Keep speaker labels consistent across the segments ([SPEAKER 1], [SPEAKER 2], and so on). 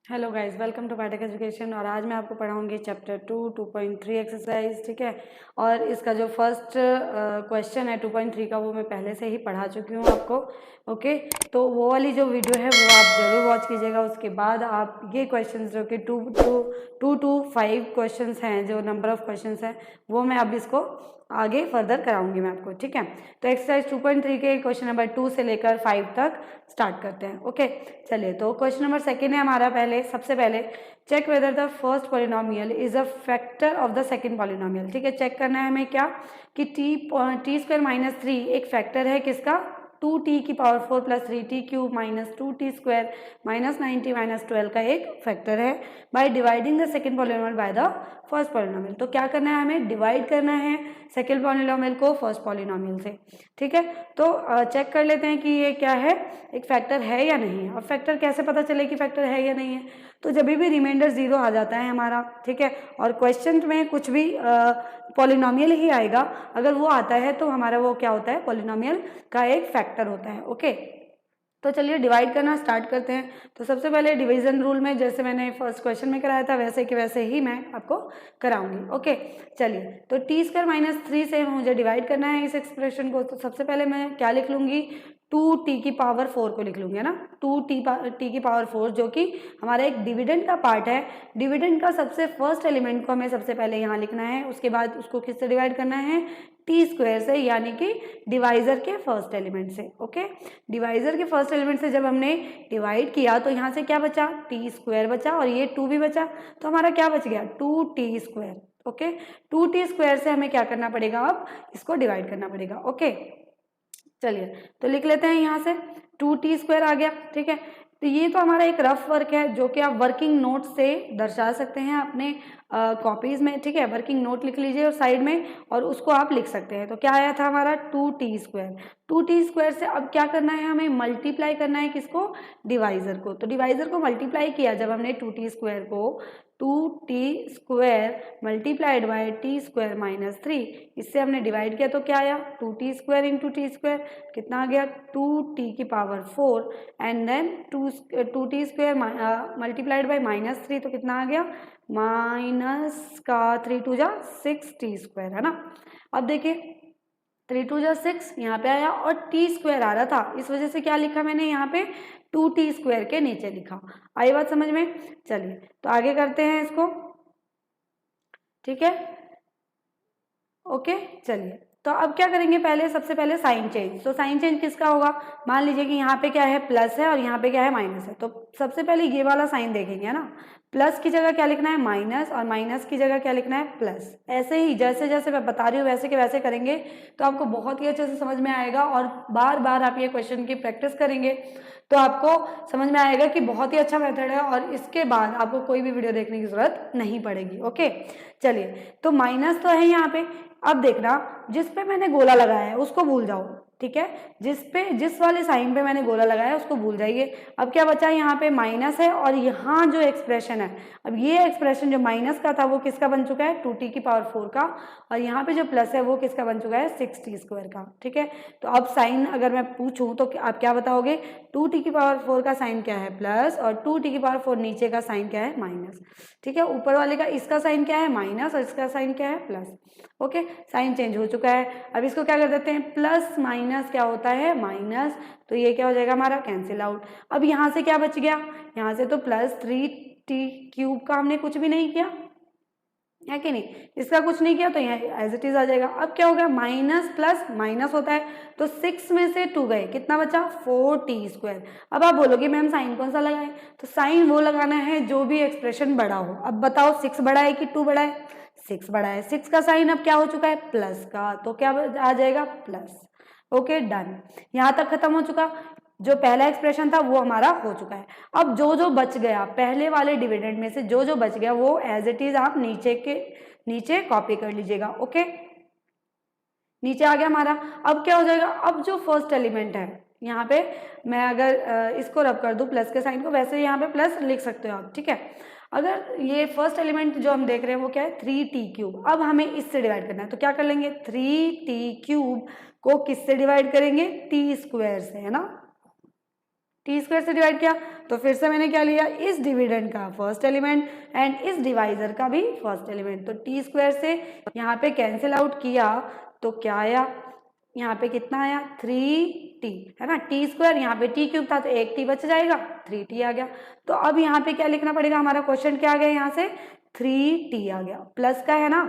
[SPEAKER 1] Hello guys, welcome to biotech education. और आज मैं आपको पढ़ाऊंगी चैप्टर 2.3 एक्सरसाइज। ठीक है, और इसका जो फर्स्ट क्वेश्चन है 2.3 का वो मैं पहले से ही पढ़ा चुकी हूँ आपको। ओके, तो वो वाली जो वीडियो है वो आप ज़रूर वॉच कीजिएगा। उसके बाद आप ये क्वेश्चंस जो कि 2 to 5 क्वेश्चंस हैं, जो नंबर ऑफ क्वेश्चंस हैं, वो मैं अब इसको आगे फर्दर कराऊंगी मैं आपको। ठीक है, तो एक्सरसाइज 2.3 के क्वेश्चन नंबर 2 से लेकर 5 तक स्टार्ट करते हैं। ओके, चलिए, तो क्वेश्चन नंबर सेकेंड है हमारा। सबसे पहले check whether the first polynomial is a factor of the second polynomial. ठीक है, चेक करना है हमें क्या कि टी स्क्वायर माइनस 3 एक फैक्टर है किसका, 2t की power 4 plus 3t cube minus 2t square minus 90 minus 12 का एक फैक्टर है by dividing the second polynomial by the first polynomial. तो क्या करना है हमें, डिवाइड करना है सेकेंड पॉलिनोमियल को फर्स्ट पॉलिनोमियल से। ठीक है, तो चेक कर लेते हैं कि ये क्या है, एक फैक्टर है या नहीं है। अब फैक्टर कैसे पता चले कि फैक्टर है या नहीं है, तो जब भी रिमाइंडर 0 आ जाता है हमारा, ठीक है, और क्वेश्चन में कुछ भी पॉलिनोमियल ही आएगा, अगर वो आता है तो हमारा वो क्या होता है, पॉलिनोमियल का एक फैक्टर होता है। ओके, तो चलिए डिवाइड करना स्टार्ट करते हैं। तो सबसे पहले डिवीजन रूल में, जैसे मैंने फर्स्ट क्वेश्चन में कराया था वैसे कि वैसे ही मैं आपको कराऊंगी। ओके, चलिए, तो टी स्क्वायर माइनस 3 से मुझे डिवाइड करना है इस एक्सप्रेशन को। तो सबसे पहले मैं क्या लिख लूंगी, 2t की पावर 4 को लिख लूंगी, है ना, 2t की पावर 4, जो कि हमारा एक डिविडेंड का पार्ट है। डिविडेंड का सबसे फर्स्ट एलिमेंट को हमें सबसे पहले यहाँ लिखना है, उसके बाद उसको किससे डिवाइड करना है, टी स्क्वायर से, यानी कि डिवाइजर के फर्स्ट एलिमेंट से। ओके, डिवाइजर के फर्स्ट एलिमेंट से जब हमने डिवाइड किया तो यहाँ से क्या बचा, टी स्क्वायर बचा, और ये 2 भी बचा, तो हमारा क्या बच गया, 2t square. Okay, 2t square से हमें क्या करना पड़ेगा, अब इसको डिवाइड करना पड़ेगा। ओके, चलिए, तो लिख लेते हैं यहाँ से 2t स्क्वायर आ गया। ठीक है, तो ये तो हमारा एक रफ वर्क है जो कि आप वर्किंग नोट से दर्शा सकते हैं अपने कॉपीज में। ठीक है, वर्किंग नोट लिख लीजिए और साइड में, और उसको आप लिख सकते हैं। तो क्या आया था हमारा, 2t स्क्वायर। 2t स्क्वायर से अब क्या करना है, हमें मल्टीप्लाई करना है किसको, डिवाइजर को। तो डिवाइजर को मल्टीप्लाई किया जब हमने 2t स्क्वायर को, 2t square multiplied bye T square minus 3, इससे हमने डिवाइड किया तो क्या आया, 2t square into T square, कितना आ गया, 2t की power 4, and then 2t square multiplied by minus 3, तो कितना आ गया, माइनस का 3 टू जा 6t स्क्वायर, है ना। अब देखिए 3 टू जा 6 यहाँ पे आया, और टी स्क्वायर आ रहा था, इस वजह से क्या लिखा मैंने यहाँ पे, 2t स्क्वायर के नीचे लिखा। आई बात समझ में। चलिए, तो आगे करते हैं इसको। ठीक है, ओके, चलिए, तो अब क्या करेंगे, सबसे पहले साइन चेंज। तो साइन चेंज किसका होगा, मान लीजिए कि यहाँ पे क्या है, प्लस है, और यहाँ पे क्या है, माइनस है। तो सबसे पहले ये वाला साइन देखेंगे, है ना, प्लस की जगह क्या लिखना है, माइनस, और माइनस की जगह क्या लिखना है, प्लस। ऐसे ही जैसे जैसे मैं बता रही हूँ वैसे के वैसे करेंगे तो आपको बहुत ही अच्छे से समझ में आएगा, और बार बार आप ये क्वेश्चन की प्रैक्टिस करेंगे तो आपको समझ में आएगा कि बहुत ही अच्छा मेथड है, और इसके बाद आपको कोई भी वीडियो देखने की जरूरत नहीं पड़ेगी। ओके, चलिए, तो माइनस तो है यहाँ पे। अब देखना, जिस पे मैंने गोला लगाया है उसको भूल जाओ। ठीक है, जिस वाले साइन पे मैंने गोला लगाया है उसको भूल जाइए। अब क्या बचा, यहाँ पे माइनस है, और यहाँ जो एक्सप्रेशन है, अब ये एक्सप्रेशन जो माइनस का था वो किसका बन चुका है, 2t की पावर 4 का, और यहाँ पे जो प्लस है वो किसका बन चुका है, 6t स्क्वायर का। ठीक है, तो अब साइन अगर मैं पूछूं तो आप क्या बताओगे, 2t की पावर 4 का साइन क्या है, प्लस, और 2t की पावर 4 नीचे का साइन क्या है, माइनस। ठीक है, ऊपर वाले का इसका साइन क्या है, माइनस, और इसका साइन क्या है, प्लस। ओके, साइन चेंज हो चुका है। अब इसको क्या कर देते हैं, प्लस माइनस क्या होता है, माइनस, तो ये क्या हो जाएगा हमारा, कैंसिल आउट। अब यहाँ से क्या बच गया, यहाँ से तो प्लस 3t क्यूब का हमने कुछ भी नहीं किया है कि नहीं, इसका कुछ नहीं किया, तो यहाँ एज इट इज आ जाएगा। अब क्या हो गया, माइनस प्लस माइनस होता है, तो 6 में से 2 गए, कितना बचा, 4t स्क्वायर। अब आप बोलोगे मैम साइन कौन सा लगाएं, तो साइन वो लगाना है जो भी एक्सप्रेशन बड़ा हो। अब बताओ 6 बड़ा है कि 2 बड़ा है, 6 बड़ा है। 6 का साइन अब क्या हो चुका है, प्लस का, तो क्या आ जाएगा, प्लस। ओके, डन, यहाँ तक खत्म हो चुका। जो पहला एक्सप्रेशन था वो हमारा हो चुका है। अब जो जो बच गया पहले वाले डिविडेंड में से, जो जो बच गया वो एज इट इज आप नीचे कॉपी कर लीजिएगा। ओके, नीचे आ गया हमारा। अब क्या हो जाएगा, अब जो फर्स्ट एलिमेंट है यहाँ पे, मैं अगर इसको रब कर दूं प्लस के साइन को, वैसे यहाँ पे प्लस लिख सकते हो आप। ठीक है, अगर ये फर्स्ट एलिमेंट जो हम देख रहे हैं वो क्या है, 3t क्यूब। अब हमें इससे डिवाइड करना है, तो क्या कर लेंगे, 3t क्यूब को किससे डिवाइड करेंगे, t स्क्वायर से, है ना। टी स्क्वायर से डिवाइड किया तो फिर से मैंने क्या लिया, इस डिविडेंड का फर्स्ट एलिमेंट एंड इस डिवाइजर का भी फर्स्ट एलिमेंट। तो टी स्क्वायर से यहाँ पे कैंसिल आउट किया तो क्या आया, यहाँ पे कितना आया 3t है ना, टी स्क्वायर यहाँ पे टी क्यूब था तो एक टी बच जाएगा, 3t आ गया। तो अब यहाँ पे क्या लिखना पड़ेगा, हमारा क्वेश्चन क्या आ गया, यहाँ से 3t आ गया, प्लस का है ना,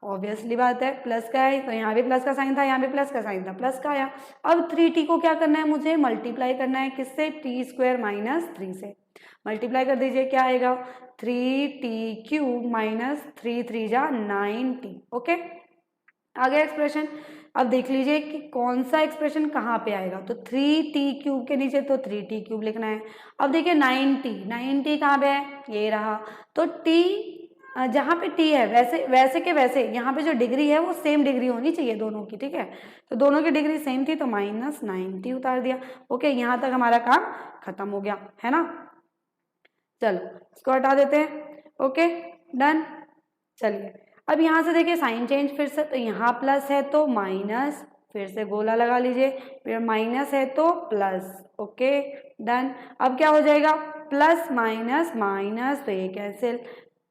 [SPEAKER 1] ऑब्वियसली बात है प्लस का है, तो यहाँ भी प्लस का साइन था, यहाँ भी प्लस का साइन था, प्लस का आया। अब 3t को क्या करना है, मुझे मल्टीप्लाई करना है किससे, टी स्क्वायर माइनस 3 से। मल्टीप्लाई कर दीजिए, क्या आएगा 3t क्यूब माइनस 3 3 जा 9t। ओके, आ गया एक्सप्रेशन। अब देख लीजिए कि कौन सा एक्सप्रेशन कहाँ पे आएगा, तो 3t क्यूब के नीचे तो 3t क्यूब लिखना है। अब देखिए 9t कहाँ पे है, ये रहा, तो t जहाँ पे t है वैसे के वैसे यहाँ पे जो डिग्री है वो सेम डिग्री होनी चाहिए दोनों की, ठीक है, तो दोनों की डिग्री सेम थी तो माइनस 9t उतार दिया। ओके, यहाँ तक हमारा काम खत्म हो गया है ना। चलो इसको हटा देते हैं। Okay done. चलिए अब यहाँ से देखिए साइन चेंज फिर से, तो यहाँ प्लस है तो माइनस, फिर से गोला लगा लीजिए, फिर माइनस है तो प्लस। Okay done. अब क्या हो जाएगा, प्लस माइनस माइनस तो ये कैंसिल,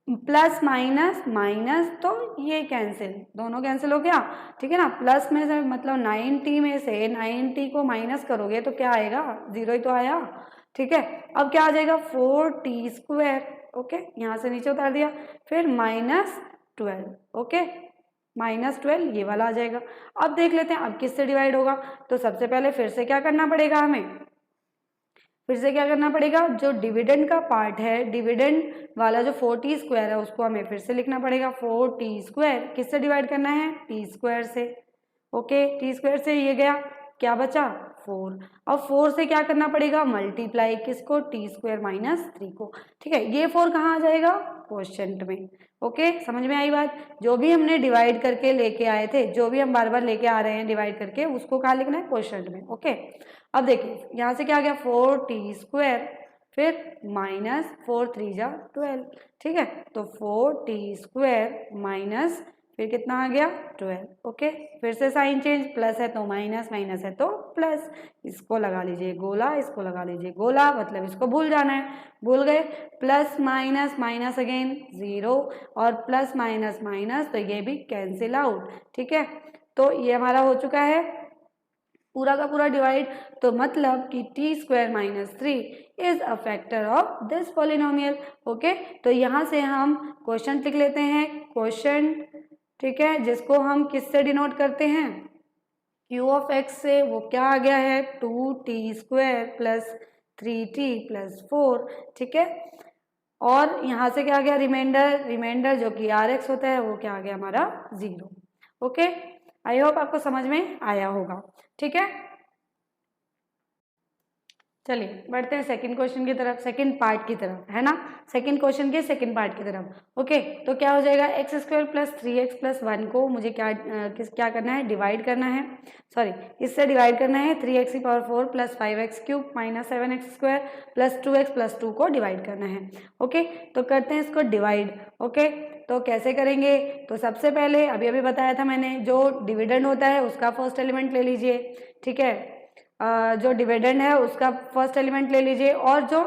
[SPEAKER 1] प्लस माइनस माइनस तो ये कैंसिल, दोनों कैंसिल हो गया, ठीक है ना। प्लस में से मतलब 9t में से 9t को माइनस करोगे तो क्या आएगा, 0 ही तो आया, ठीक है। अब क्या आ जाएगा 4t स्क्वायर। ओके, यहाँ से नीचे उतार दिया, फिर -12। ओके, -12 ये वाला आ जाएगा। अब देख लेते हैं अब किससे डिवाइड होगा, तो सबसे पहले फिर से क्या करना पड़ेगा हमें, फिर से क्या करना पड़ेगा, जो डिविडेंड का पार्ट है, डिविडेंड वाला जो 4t स्क्वायर है उसको हमें फिर से लिखना पड़ेगा। 4t स्क्वायर किससे डिवाइड करना है, t स्क्वायर से। ओके, t स्क्वायर से ये गया, क्या बचा 4। अब 4 से क्या करना पड़ेगा, मल्टीप्लाई किसको, t स्क्वायर माइनस 3 को, ठीक है। ये 4 कहाँ आ जाएगा, क्वोशंट में। ओके, समझ में आई बात। जो भी हमने डिवाइड करके लेके आए थे, जो भी हम बार बार लेके आ रहे हैं डिवाइड करके, उसको कहाँ लिखना है, क्वोशंट में। ओके, अब देखिए यहाँ से क्या आ गया 4t स्क्वायर, फिर माइनस 4 3 जा 12, ठीक है, तो 4t स्क्वायर माइनस फिर कितना आ गया 12। ओके, फिर से साइन चेंज, प्लस है तो माइनस, माइनस है तो प्लस, इसको लगा लीजिए गोला, इसको लगा लीजिए गोला, मतलब इसको भूल जाना है, भूल गए, प्लस माइनस माइनस अगेन 0 और प्लस माइनस माइनस तो ये भी कैंसिल आउट, ठीक है। तो ये हमारा हो चुका है पूरा का पूरा डिवाइड, तो मतलब कि t square minus 3 is a factor of this polynomial. Okay, तो यहाँ से हम क्वेश्चन लिख लेते हैं, क्वेश्चन, ठीक है, जिसको हम किससे डिनोट करते हैं, q ऑफ x से। वो क्या आ गया है 2t square plus 3t plus 4, ठीक है। और यहाँ से क्या आ गया रिमाइंडर जो कि rx होता है, वो क्या आ गया हमारा 0। ओके, आई होप आपको समझ में आया होगा, ठीक है। चलिए बढ़ते हैं सेकंड क्वेश्चन की तरफ, सेकंड पार्ट की तरफ, है ना, सेकंड क्वेश्चन के सेकंड पार्ट की तरफ। ओके, तो क्या हो जाएगा x square plus 3x plus 1 को मुझे क्या करना है, डिवाइड करना है, सॉरी इससे डिवाइड करना है 3x की power 4 plus 5x cube minus 7x square plus 2x plus 2 को डिवाइड करना है। ओके, तो करते हैं इसको डिवाइड। ओके, तो कैसे करेंगे, तो सबसे पहले अभी अभी बताया था मैंने, जो डिविडेंड होता है उसका फर्स्ट एलिमेंट ले लीजिए, ठीक है, जो डिविडेंड है उसका फर्स्ट एलिमेंट ले लीजिए और जो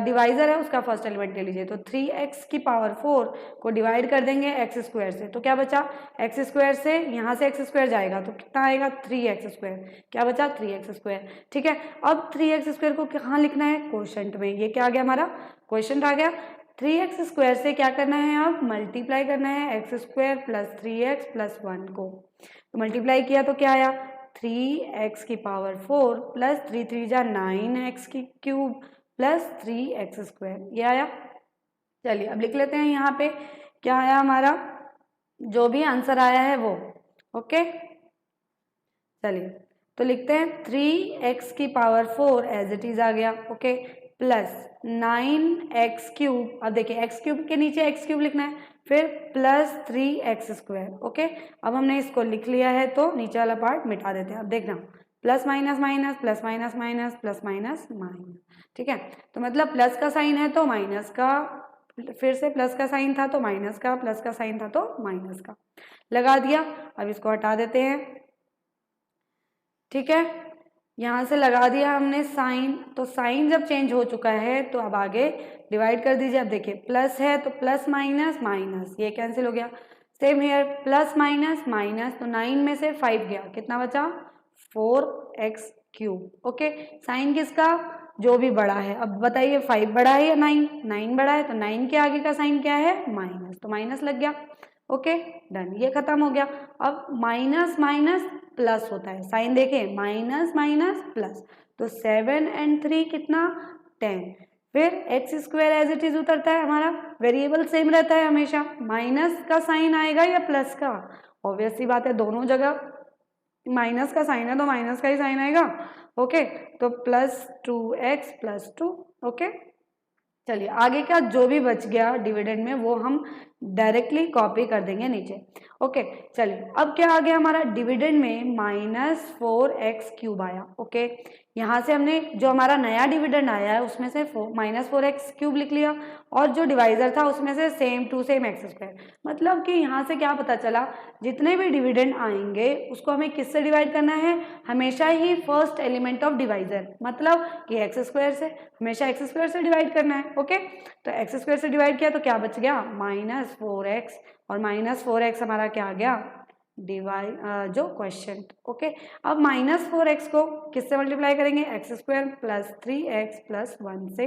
[SPEAKER 1] डिवाइजर है उसका फर्स्ट एलिमेंट ले लीजिए। तो 3x की पावर 4 को डिवाइड कर देंगे x स्क्वायर से, तो क्या बचा x स्क्वायर से, यहाँ से x स्क्वायर जाएगा तो कितना आएगा 3x स्क्वायर, क्या बचा 3x स्क्वायर, ठीक है। अब 3x स्क्वायर को कहाँ लिखना है, क्वोशंट में, ये क्या आ गया हमारा क्वोशंट आ गया। 3x स्क्वायर से क्या करना है, अब मल्टीप्लाई करना है x square plus 3x plus 1 को, तो मल्टीप्लाई किया तो क्या आया 3x की पावर 4 प्लस 3 3 जा 9x की क्यूब प्लस 3x स्क्वायर, ये आया। चलिए अब लिख लेते हैं यहाँ पे क्या आया हमारा, जो भी आंसर आया है वो। ओके, चलिए तो लिखते हैं 3x की पावर 4 एज इट इज आ गया। ओके, प्लस 9x क्यूब, अब देखिए x क्यूब के नीचे x क्यूब लिखना है, फिर प्लस 3x स्क्वायर। ओके, अब हमने इसको लिख लिया है तो नीचे वाला पार्ट मिटा देते हैं। अब देखना plus minus minus plus minus minus plus minus minus, ठीक है, तो मतलब प्लस का साइन है तो माइनस का, फिर से प्लस का साइन था तो माइनस का, प्लस का साइन था तो माइनस का, लगा दिया। अब इसको हटा देते हैं, ठीक है। यहाँ से लगा दिया हमने साइन, तो साइन जब चेंज हो चुका है तो अब आगे डिवाइड कर दीजिए। अब देखिए प्लस है तो प्लस माइनस माइनस, ये कैंसिल हो गया। Same here plus minus minus, तो 9 में से 5 गया, कितना बचा 4x³ ओके। साइन किसका, जो भी बड़ा है। अब बताइए 5 बड़ा है या 9, 9 बड़ा है, तो 9 के आगे का साइन क्या है माइनस, तो माइनस लग गया ओके डन, ये खत्म हो गया। अब माइनस माइनस प्लस होता है, साइन देखें माइनस माइनस प्लस, तो 7 और 3 कितना 10। फिर x² एज इट इज उतरता है, हमारा वेरिएबल सेम रहता है हमेशा, माइनस का साइन आएगा या प्लस का, ऑब्वियस सी बात है दोनों जगह माइनस का साइन है तो माइनस का ही साइन आएगा ओके। तो +2x+2 ओके। चलिए आगे का जो भी बच गया डिविडेंड में वो हम डायरेक्टली कॉपी कर देंगे नीचे ओके। चलिए अब क्या आ गया हमारा डिविडेंड में -4x³ आया ओके। यहाँ से हमने जो हमारा नया डिविडेंड आया है उसमें से -4x³ लिख लिया, और जो डिवाइजर था उसमें से सेम टू सेम x²। मतलब कि यहाँ से क्या पता चला, जितने भी डिविडेंड आएंगे उसको हमें किससे डिवाइड करना है, हमेशा ही फर्स्ट एलिमेंट ऑफ डिवाइजर, मतलब कि x² से, हमेशा x² से डिवाइड करना है ओके। तो x² से डिवाइड किया तो क्या बच गया -4x, और -4x हमारा क्या आ गया डिवाइड जो क्वेश्चन ओके। अब -4x को किससे मल्टीप्लाई करेंगे, x² + 3x + 1 से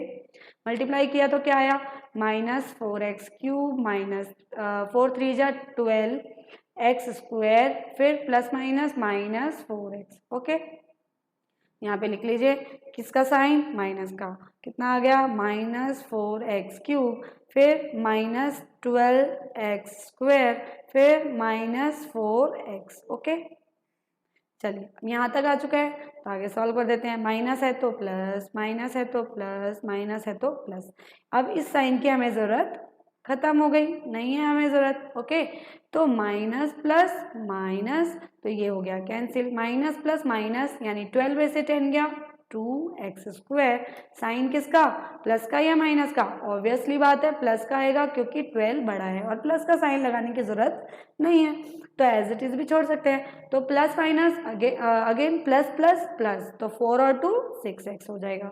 [SPEAKER 1] मल्टीप्लाई किया तो क्या आया -4x³ माइनस 4 3 जा 12x², फिर प्लस माइनस -4x ओके। यहाँ पे लिख लीजिए किसका साइन माइनस का, कितना आ गया -4x³, फिर -12x², फिर -4x ओके। चलिए यहाँ तक आ चुका है तो आगे सॉल्व कर देते हैं। माइनस है तो प्लस, माइनस है तो प्लस, माइनस है तो प्लस। अब इस साइन की हमें ज़रूरत खत्म हो गई, नहीं है हमें ज़रूरत ओके। तो माइनस प्लस माइनस, तो ये हो गया कैंसिल, माइनस प्लस माइनस यानी 12 में से 10 गया 2x²। साइन किसका, प्लस का या माइनस का, ऑब्वियसली बात है प्लस का आएगा क्योंकि 12 बड़ा है और प्लस का साइन लगाने की जरूरत नहीं है, तो एज इट इज भी छोड़ सकते हैं। तो plus minus again plus plus plus, तो 4 और 2 6x हो जाएगा।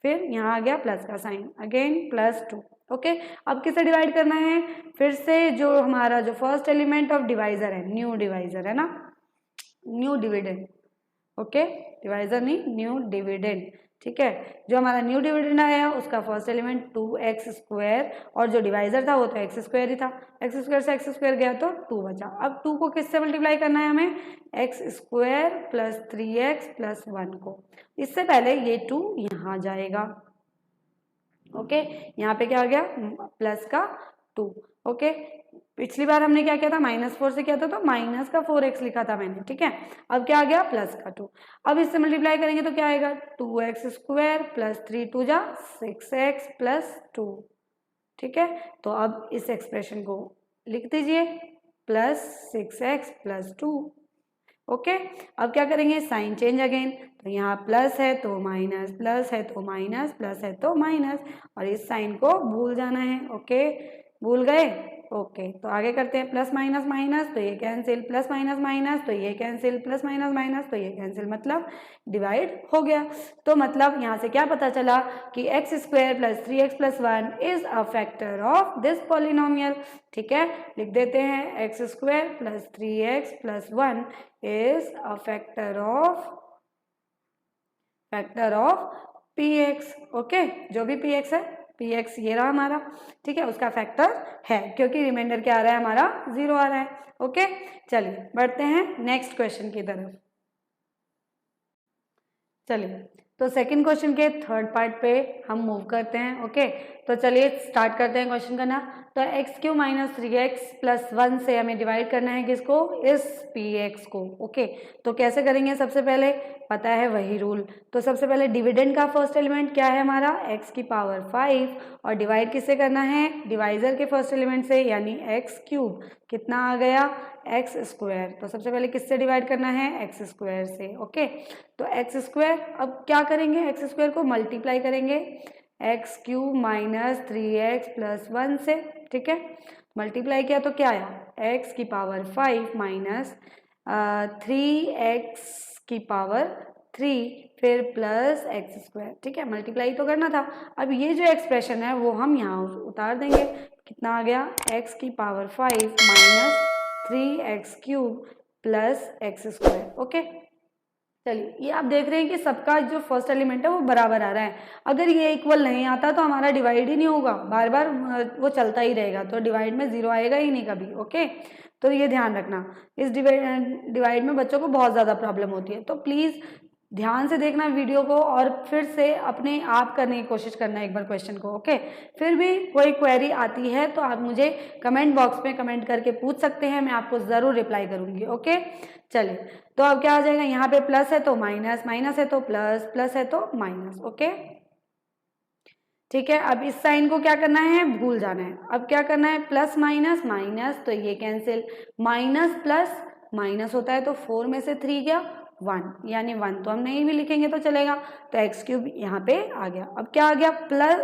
[SPEAKER 1] फिर यहाँ आ गया प्लस का साइन, अगेन +2 ओके। अब किसे डिवाइड करना है, फिर से जो हमारा जो फर्स्ट एलिमेंट ऑफ डिवाइजर है, न्यू डिवाइजर है ना, न्यू डिविडेंड ओके, डिवाइजर नहीं न्यू डिविडेंड ठीक है। जो हमारा न्यू डिविडेंड आया उसका फर्स्ट एलिमेंट 2x², और जो डिवाइजर था वो तो x² ही था, x² से x² गया तो 2 बचा। अब 2 को किससे मल्टीप्लाई करना है हमें, x² + 3x + 1 को। इससे पहले ये 2 यहाँ जाएगा ओके। यहाँ पे क्या आ गया प्लस का 2 ओके। पिछली बार हमने क्या किया था -4 से किया था तो माइनस का 4x लिखा था मैंने ठीक है। अब क्या आ गया प्लस का 2, अब इससे मल्टीप्लाई करेंगे तो क्या आएगा 2x² + 3 2 जा 6x + 2 ठीक है। तो अब इस एक्सप्रेशन को लिख दीजिए +6x + 2 ओके। अब क्या करेंगे साइन चेंज अगेन, तो यहाँ प्लस है तो माइनस, प्लस है तो माइनस, प्लस है तो माइनस, और इस साइन को भूल जाना है ओके। भूल गए ओके। तो आगे करते हैं प्लस माइनस माइनस, तो ये कैंसिल, प्लस माइनस माइनस तो ये कैंसिल, प्लस माइनस माइनस तो ये कैंसिल, मतलब डिवाइड हो गया। तो मतलब यहाँ से क्या पता चला कि x² + 3x + 1 is a factor of this polynomial ठीक है। लिख देते हैं x² + 3x + 1 is a factor of px okay. जो भी px है, px ये रहा हमारा ठीक है, उसका फैक्टर है क्योंकि रिमाइंडर क्या आ रहा है हमारा 0 आ रहा है ओके। चलिए बढ़ते हैं नेक्स्ट क्वेश्चन की तरफ। चलिए तो सेकंड क्वेश्चन के थर्ड पार्ट पे हम मूव करते हैं ओके। तो चलिए स्टार्ट करते हैं क्वेश्चन करना। तो x³ - 3x + 1 से हमें डिवाइड करना है किसको, इस px को ओके। तो कैसे करेंगे, सबसे पहले पता है वही रूल। तो सबसे पहले डिविडेंड का फर्स्ट एलिमेंट क्या है हमारा x⁵, और डिवाइड किससे करना है, डिवाइजर के फर्स्ट एलिमेंट से यानी x³ कितना आ गया x²। तो सबसे पहले किससे डिवाइड करना है x² से ओके। तो x², अब क्या करेंगे x² को मल्टीप्लाई करेंगे x³ - 3x + 1 से ठीक है। मल्टीप्लाई किया तो क्या आया x⁵ - 3x⁵ फिर प्लस एक्स स्क्वायर, ठीक है, मल्टीप्लाई तो करना था। अब ये जो एक्सप्रेशन है वो हम यहाँ उतार देंगे, कितना आ गया, एक्स की power 5 minus 3x cube plus x square. Okay, चलिए ये आप देख रहे हैं कि सबका जो फर्स्ट एलिमेंट है वो बराबर आ रहा है। अगर ये इक्वल नहीं आता तो हमारा डिवाइड ही नहीं होगा, बार बार वो चलता ही रहेगा, तो डिवाइड में जीरो आएगा ही नहीं कभी। ओके, तो ये ध्यान रखना, इस डिवाइड में बच्चों को बहुत ज़्यादा प्रॉब्लम होती है, तो प्लीज़ ध्यान से देखना वीडियो को और फिर से अपने आप करने की कोशिश करना एक बार क्वेश्चन को। ओके, फिर भी कोई क्वेरी आती है तो आप मुझे कमेंट बॉक्स में कमेंट करके पूछ सकते हैं, मैं आपको ज़रूर रिप्लाई करूँगी। ओके, चलिए तो अब क्या आ जाएगा, यहाँ पे प्लस है तो माइनस, माइनस है तो प्लस, प्लस है तो माइनस। ओके, ठीक है, अब इस साइन को क्या करना है, भूल जाना है। अब क्या करना है, प्लस माइनस माइनस, तो ये कैंसिल, माइनस प्लस माइनस होता है तो 4 में से 3 गया 1, यानी 1 तो हम नहीं भी लिखेंगे तो चलेगा, तो एक्स क्यूब यहाँ पे आ गया। अब क्या आ गया, प्लस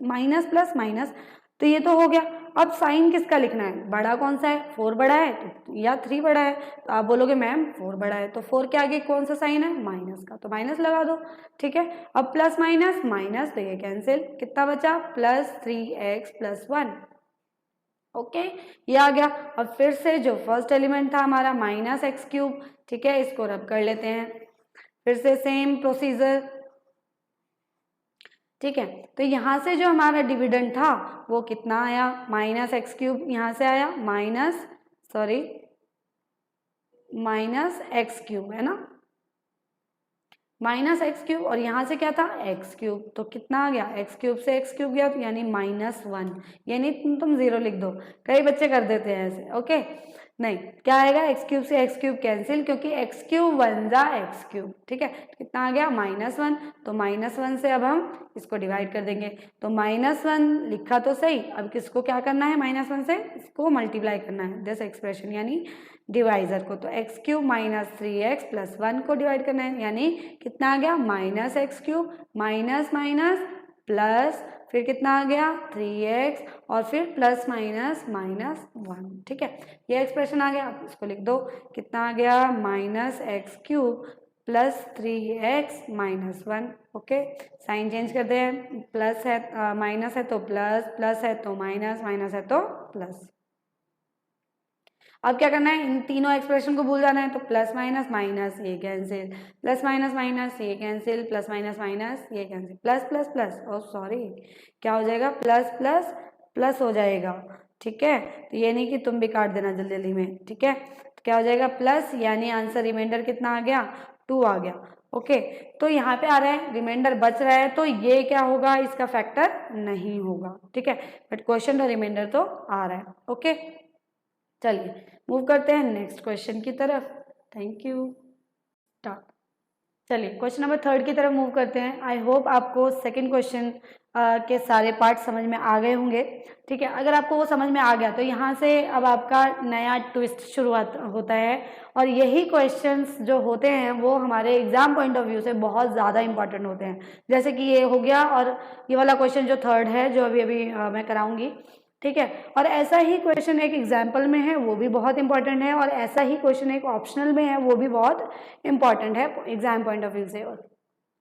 [SPEAKER 1] माइनस प्लस माइनस, तो ये तो हो गया। अब साइन किसका लिखना है, बड़ा कौन सा है, 4 बड़ा है तो या 3 बड़ा है, तो आप बोलोगे मैम 4 बड़ा है, तो 4 के आगे कौन सा साइन है, माइनस का, तो माइनस लगा दो। ठीक है, अब प्लस माइनस माइनस, तो ये कैंसिल, कितना बचा, प्लस 3x प्लस 1। ओके, ये आ गया। अब फिर से जो फर्स्ट एलिमेंट था हमारा माइनस एक्स क्यूब, ठीक है, इसको रब कर लेते हैं, फिर से सेम प्रोसीजर। ठीक है, तो यहाँ से जो हमारा डिविडेंड था वो कितना आया, माइनस एक्स क्यूब, यहाँ से आया माइनस एक्स क्यूब, है ना, माइनस एक्स क्यूब, और यहाँ से क्या था, एक्स क्यूब, तो कितना आ गया, एक्स क्यूब से एक्स क्यूब गया तो यानी -1, यानी तुम 0 लिख दो, कई बच्चे कर देते हैं ऐसे। ओके, नहीं, क्या आएगा, एक्स क्यूब से एक्स क्यूब कैंसिल, क्योंकि एक्स क्यूब 1 जा एक्स क्यूब। ठीक है, कितना आ गया, -1, तो -1 से अब हम इसको डिवाइड कर देंगे, तो -1 लिखा तो सही, अब किसको क्या करना है, -1 से इसको मल्टीप्लाई करना है, दिस एक्सप्रेशन यानी डिवाइजर को, तो x cube minus 3x plus 1 को डिवाइड करना है, यानी कितना आ गया, minus x cube minus minus plus, फिर कितना आ गया 3x, और फिर प्लस माइनस माइनस 1। ठीक है, ये एक्सप्रेशन आ गया, आप इसको लिख दो, कितना आ गया, minus x cube plus 3x minus 1। Okay, sign change करते हैं, प्लस है माइनस है तो प्लस, प्लस है तो माइनस, माइनस है तो प्लस। अब क्या करना है, इन तीनों एक्सप्रेशन को भूल जाना है, तो प्लस माइनस माइनस ये कैंसिल, प्लस माइनस माइनस ये कैंसिल, प्लस माइनस माइनस ये कैंसिल, प्लस प्लस प्लस, ओ सॉरी, क्या हो जाएगा, प्लस प्लस प्लस हो जाएगा। ठीक है, तो ये नहीं कि तुम भी काट देना जल्दी जल्दी में। ठीक है, तो क्या हो जाएगा, प्लस, यानी आंसर रिमाइंडर कितना आ गया, 2 आ गया। ओके, तो यहाँ पे आ रहा है रिमाइंडर बच रहा है, तो ये क्या होगा, इसका फैक्टर नहीं होगा। ठीक है, बट क्वेश्चन का रिमाइंडर तो आ रहा है। ओके, चलिए मूव करते हैं नेक्स्ट क्वेश्चन की तरफ। Thank you, start. चलिए क्वेश्चन नंबर 3 की तरफ मूव करते हैं। आई होप आपको सेकंड क्वेश्चन के सारे पार्ट समझ में आ गए होंगे। ठीक है, अगर आपको वो समझ में आ गया तो यहाँ से अब आपका नया ट्विस्ट शुरुआत होता है, और यही क्वेश्चंस जो होते हैं वो हमारे एग्जाम पॉइंट ऑफ व्यू से बहुत ज़्यादा इंपॉर्टेंट होते हैं। जैसे कि ये हो गया, और ये वाला क्वेश्चन जो 3rd है जो अभी मैं कराऊंगी। ठीक है, और ऐसा ही क्वेश्चन एक एग्जाम्पल में है, वो भी बहुत इंपॉर्टेंट है, और ऐसा ही क्वेश्चन एक ऑप्शनल में है, वो भी बहुत इंपॉर्टेंट है एग्जाम पॉइंट ऑफ व्यू से।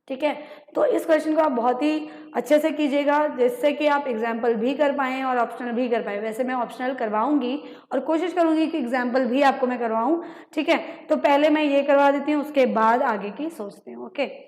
[SPEAKER 1] ठीक है, तो इस क्वेश्चन को आप बहुत ही अच्छे से कीजिएगा, जिससे कि आप एग्जाम्पल भी कर पाएँ और ऑप्शनल भी कर पाएँ। वैसे मैं ऑप्शनल करवाऊंगी और कोशिश करूंगी कि एग्जाम्पल भी आपको मैं करवाऊँ। ठीक है, तो पहले मैं ये करवा देती हूँ, उसके बाद आगे की सोचते हैं। ओके,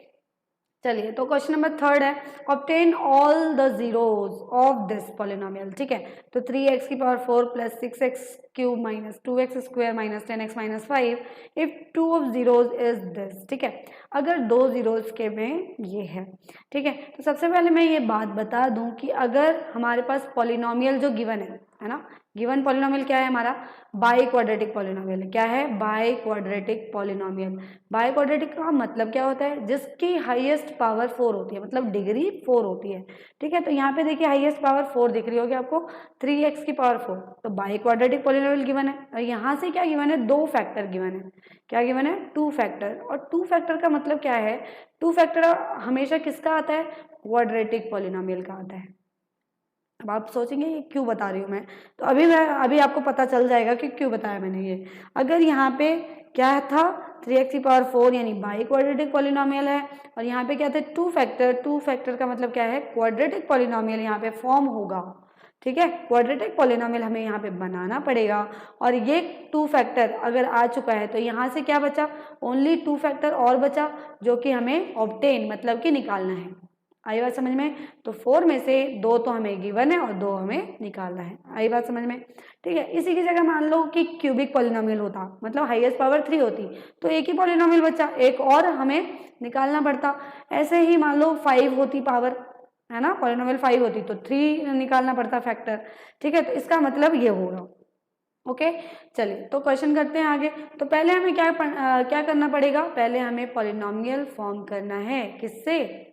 [SPEAKER 1] चलिए तो क्वेश्चन नंबर 3rd है, obtain all the zeros of this polynomial. ठीक है, तो 3x की power 4 plus 6x cube minus 2x square minus 10x minus 5 if 2 of zeros is this. ठीक है, अगर 2 जीरोज के में ये है। ठीक है, तो सबसे पहले मैं ये बात बता दूं कि अगर हमारे पास पॉलिनोमियल जो गिवन है ना, गिवन पॉलिनोमियल क्या है हमारा, बाई क्वाड्रेटिक पॉलिनोमियल। क्या है, by quadratic polynomial. By quadratic का मतलब क्या होता है, जिसकी हाईएस्ट पावर 4 होती है, मतलब डिग्री 4 होती है। ठीक है, तो यहाँ पे देखिए हाईएस्ट पावर 4 दिख रही होगी आपको, 3x की पावर 4, तो बाई क्वाड्रेटिक पॉलिनोमियल गिवन है। और यहाँ से क्या गिवन है, 2 फैक्टर गिवन है। क्या गिवन है, 2 फैक्टर। और 2 फैक्टर का मतलब क्या है, 2 फैक्टर हमेशा किसका आता है, क्वाड्रेटिक पॉलिनोमियल का आता है। अब आप सोचेंगे ये क्यों बता रही हूँ मैं, तो अभी आपको पता चल जाएगा कि क्यों बताया मैंने ये। अगर यहाँ पे क्या था, 3x की पावर 4 यानी बाई क्वाड्रेटिक पॉलिनोमियल है। और यहाँ पे क्या थे, टू फैक्टर का मतलब क्या है, क्वाड्रेटिक पॉलिनोमियल यहाँ पे फॉर्म होगा। ठीक है, क्वाड्रेटिक पॉलिनोमियल हमें यहाँ पे बनाना पड़ेगा। और ये टू फैक्टर अगर आ चुका है तो यहाँ से क्या बचा, ओनली टू फैक्टर और बचा, जो कि हमें ऑब्टेन मतलब कि निकालना है। आई बात समझ में? तो 4 में से 2 तो हमें गिवन है और 2 हमें निकालना है। आई बात समझ में? ठीक है, इसी की जगह मान लो कि क्यूबिक पॉलिनोमियल होता, मतलब हाईएस्ट पावर 3 होती, तो एक ही पॉलिनोमियल बचा, एक और हमें निकालना पड़ता। ऐसे ही मान लो 5 होती पावर, है ना, पॉलिनोमियल 5 होती तो 3 निकालना पड़ता फैक्टर। ठीक है, तो इसका मतलब ये होगा। ओके, चलिए तो क्वेश्चन करते हैं आगे। तो पहले हमें क्या करना पड़ेगा, पहले हमें पॉलिनोमियल फॉर्म करना है, किससे,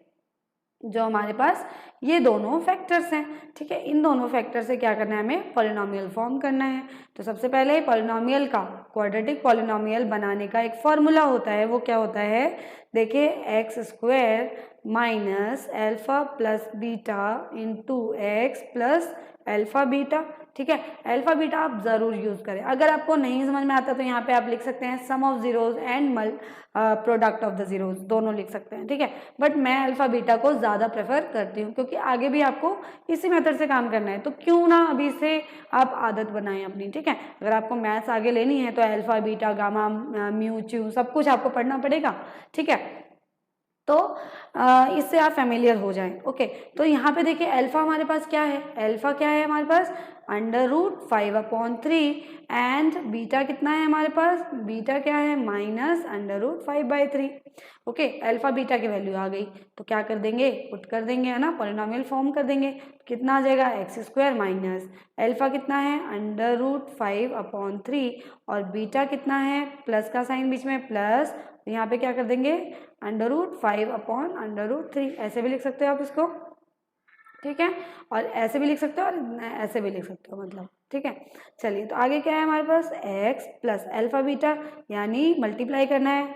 [SPEAKER 1] जो हमारे पास ये दोनों फैक्टर्स हैं। ठीक है, इन दोनों फैक्टर से क्या करना है, हमें पॉलिनोमियल फॉर्म करना है। तो सबसे पहले पॉलिनोमियल का, क्वाड्रेटिक पॉलिनोमियल बनाने का एक फॉर्मूला होता है, वो क्या होता है, देखिए x square minus alpha plus beta into x plus alpha beta. ठीक है, अल्फा बीटा आप जरूर यूज करें। अगर आपको नहीं समझ में आता तो यहाँ पे आप लिख सकते हैं sum of zeros and product of the zeros, दोनों लिख सकते हैं। ठीक है, बट मैं अल्फा बीटा को ज्यादा प्रेफर करती हूँ, क्योंकि आगे भी आपको इसी मेथड से काम करना है, तो क्यों ना अभी से आप आदत बनाएं अपनी। ठीक है, अगर आपको मैथ्स आगे लेनी है तो alpha beta gamma mu chew सब कुछ आपको पढ़ना पड़ेगा। ठीक है, तो इससे आप फेमिलियर हो जाएं। ओके, तो यहाँ पे देखिए अल्फा हमारे पास क्या है, अल्फा क्या है हमारे पास, √5/3 एंड बीटा कितना है हमारे पास, बीटा क्या है माइनस √5/3। ओके, अल्फा बीटा की वैल्यू आ गई तो क्या कर देंगे, पुट कर देंगे, है ना, पॉलिनोमियल फॉर्म कर देंगे। कितना आ जाएगा, x² माइनस अल्फा कितना है √5/3 और बीटा कितना है, प्लस का साइन बीच में प्लस, यहाँ पे क्या कर देंगे √5/√3, ऐसे भी लिख सकते हो आप इसको। ठीक है, और ऐसे भी लिख सकते हो और ऐसे भी लिख सकते हो, मतलब। ठीक है, चलिए तो आगे क्या है हमारे पास, x प्लस अल्फा बीटा, यानी मल्टीप्लाई करना है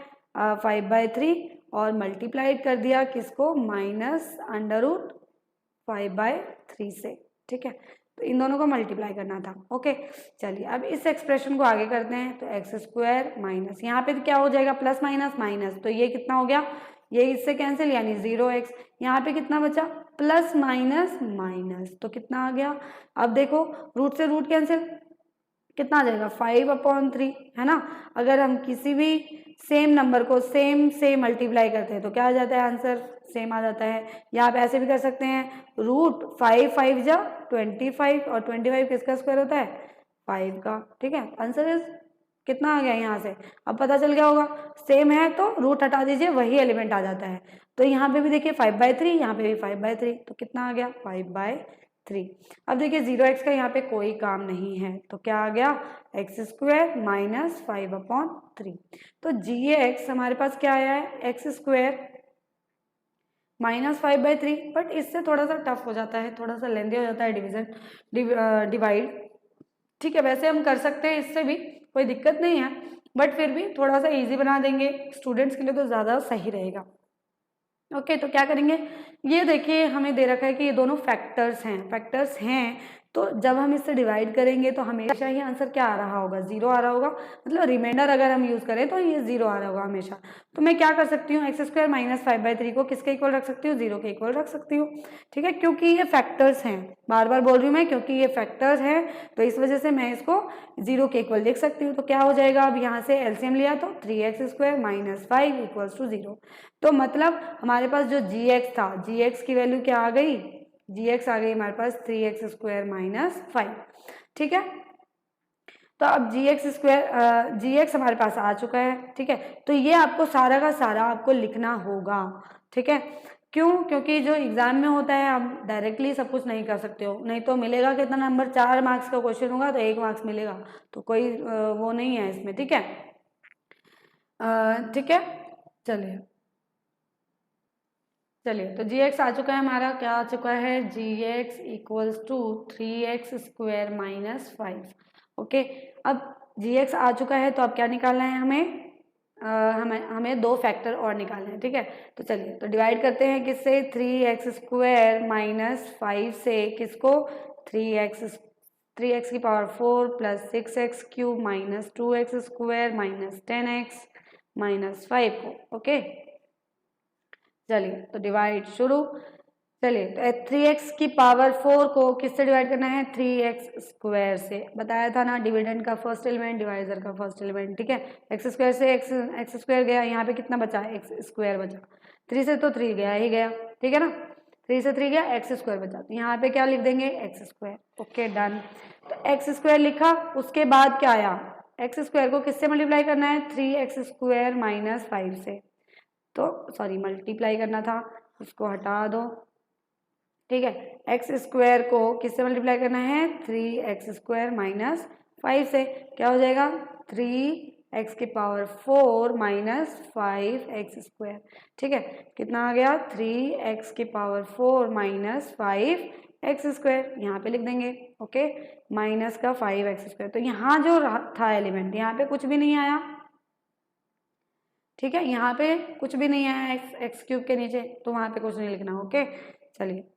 [SPEAKER 1] 5/3 और मल्टीप्लाइड कर दिया किसको, माइनस √5/3 से। ठीक है, तो इन दोनों को मल्टीप्लाई करना था। ओके, चलिए अब इस एक्सप्रेशन को आगे करते हैं। तो x² माइनस, यहाँ पे क्या हो जाएगा, प्लस माइनस माइनस, तो ये कितना हो गया, ये इससे कैंसिल, यानी 0x। यहाँ पे कितना बचा, प्लस माइनस माइनस, तो कितना आ गया, अब देखो रूट से रूट कैंसिल, कितना आ जाएगा 5/3, है ना। अगर हम किसी भी सेम नंबर को सेम से मल्टीप्लाई करते हैं तो क्या आ जाता है, आंसर सेम आ जाता है। या आप ऐसे भी कर सकते हैं, √5×5 और 25 किसका स्क्वायर होता है, 5 का। ठीक है, आंसर इज कितना आ गया यहाँ से, अब पता चल गया होगा, सेम है तो रूट हटा दीजिए, वही एलिमेंट आ जाता है। तो यहाँ पे भी देखिए 5/3, यहाँ पे भी 5/3, तो कितना आ गया 5/3। अब देखिए 0x का यहाँ पे कोई काम नहीं है, तो क्या आ गया x² माइनस 5/3। तो gx हमारे पास क्या आया है, x² माइनस 5/3, बट इससे थोड़ा सा टफ हो जाता है, थोड़ा सा लेंदी हो जाता है डिवीजन डिवाइड। ठीक है, वैसे हम कर सकते हैं, इससे भी कोई दिक्कत नहीं है, बट फिर भी थोड़ा सा इजी बना देंगे स्टूडेंट्स के लिए तो ज़्यादा सही रहेगा। ओके, तो क्या करेंगे, ये देखिए हमें दे रखा है कि ये दोनों फैक्टर्स हैं, तो जब हम इससे डिवाइड करेंगे तो हमेशा ही आंसर क्या आ रहा होगा, 0 आ रहा होगा, मतलब रिमाइंडर अगर हम यूज करें तो ये 0 आ रहा होगा हमेशा। तो मैं क्या कर सकती हूँ, x² माइनस 5/3 को किसके इक्वल रख सकती हूँ, 0 के इक्वल रख सकती हूँ। ठीक है, क्योंकि ये फैक्टर्स हैं, बार बार बोल रही हूँ मैं, क्योंकि ये फैक्टर्स हैं तो इस वजह से मैं इसको 0 के इक्वल लिख सकती हूँ। तो क्या हो जाएगा, अब यहाँ से एलसीएम लिया तो 3x² माइनस 5 इक्वल्स टू 0। तो मतलब हमारे पास जो gx था, gx की वैल्यू क्या आ गई, gx आ गई हमारे पास 3x² माइनस 5। ठीक है, तो अब gx हमारे पास आ चुका है। ठीक है, तो ये आपको सारा का सारा आपको लिखना होगा। ठीक है, क्यों, क्योंकि जो एग्जाम में होता है आप डायरेक्टली सब कुछ नहीं कर सकते हो, नहीं तो मिलेगा कितना नंबर, 4 मार्क्स का क्वेश्चन होगा तो 1 मार्क्स मिलेगा, तो कोई वो नहीं है इसमें। ठीक है, ठीक है, चलिए तो gx आ चुका है हमारा, क्या आ चुका है, gx equals to 3x² minus 5। Okay, अब gx आ चुका है तो अब क्या निकालना है हमें, हमें 2 फैक्टर और निकालने हैं। ठीक है, तो चलिए तो डिवाइड करते हैं किससे, 3x² माइनस 5 से, किसको 3x की power 4 plus 6x³ minus 2x² minus 10x -5 को। ओके, चलिए तो डिवाइड शुरू। चलिए तो 3x की पावर 4 को किससे डिवाइड करना है? 3x स्क्वायर से। बताया था ना, डिविडेंड का फर्स्ट एलिमेंट, डिवाइजर का फर्स्ट एलिमेंट। ठीक है, एक्स स्क्वायर से एक्स स्क्वायर गया, यहाँ पे कितना बचा? एक्स स्क्वायर बचा। 3 से तो 3 गया ही गया, ठीक है ना, 3 से 3 गया, एक्स स्क्वायर बचा, तो यहाँ पे क्या लिख देंगे? X square. Okay done. तो एक्स स्क्वायर लिखा, उसके बाद क्या आया? एक्स स्क्वायर को किससे मल्टीप्लाई करना है? 3x स्क्वायर माइनस 5 से। तो सॉरी, मल्टीप्लाई करना था, उसको हटा दो। ठीक है, एक्स स्क्वायर को किससे मल्टीप्लाई करना है? 3x स्क्वायर माइनस 5 से। क्या हो जाएगा? 3x की पावर 4 माइनस 5x स्क्वायर। ठीक है, कितना आ गया? 3x की पावर 4 माइनस 5x स्क्वायर, यहाँ पे लिख देंगे। ओके, माइनस का 5x स्क्वायर। तो यहाँ जो था एलिमेंट, यहाँ पे कुछ भी नहीं आया। ठीक है, यहाँ पे कुछ भी नहीं आया एक्स क्यूब के नीचे, तो वहाँ पे कुछ नहीं लिखना। ओके, चलिए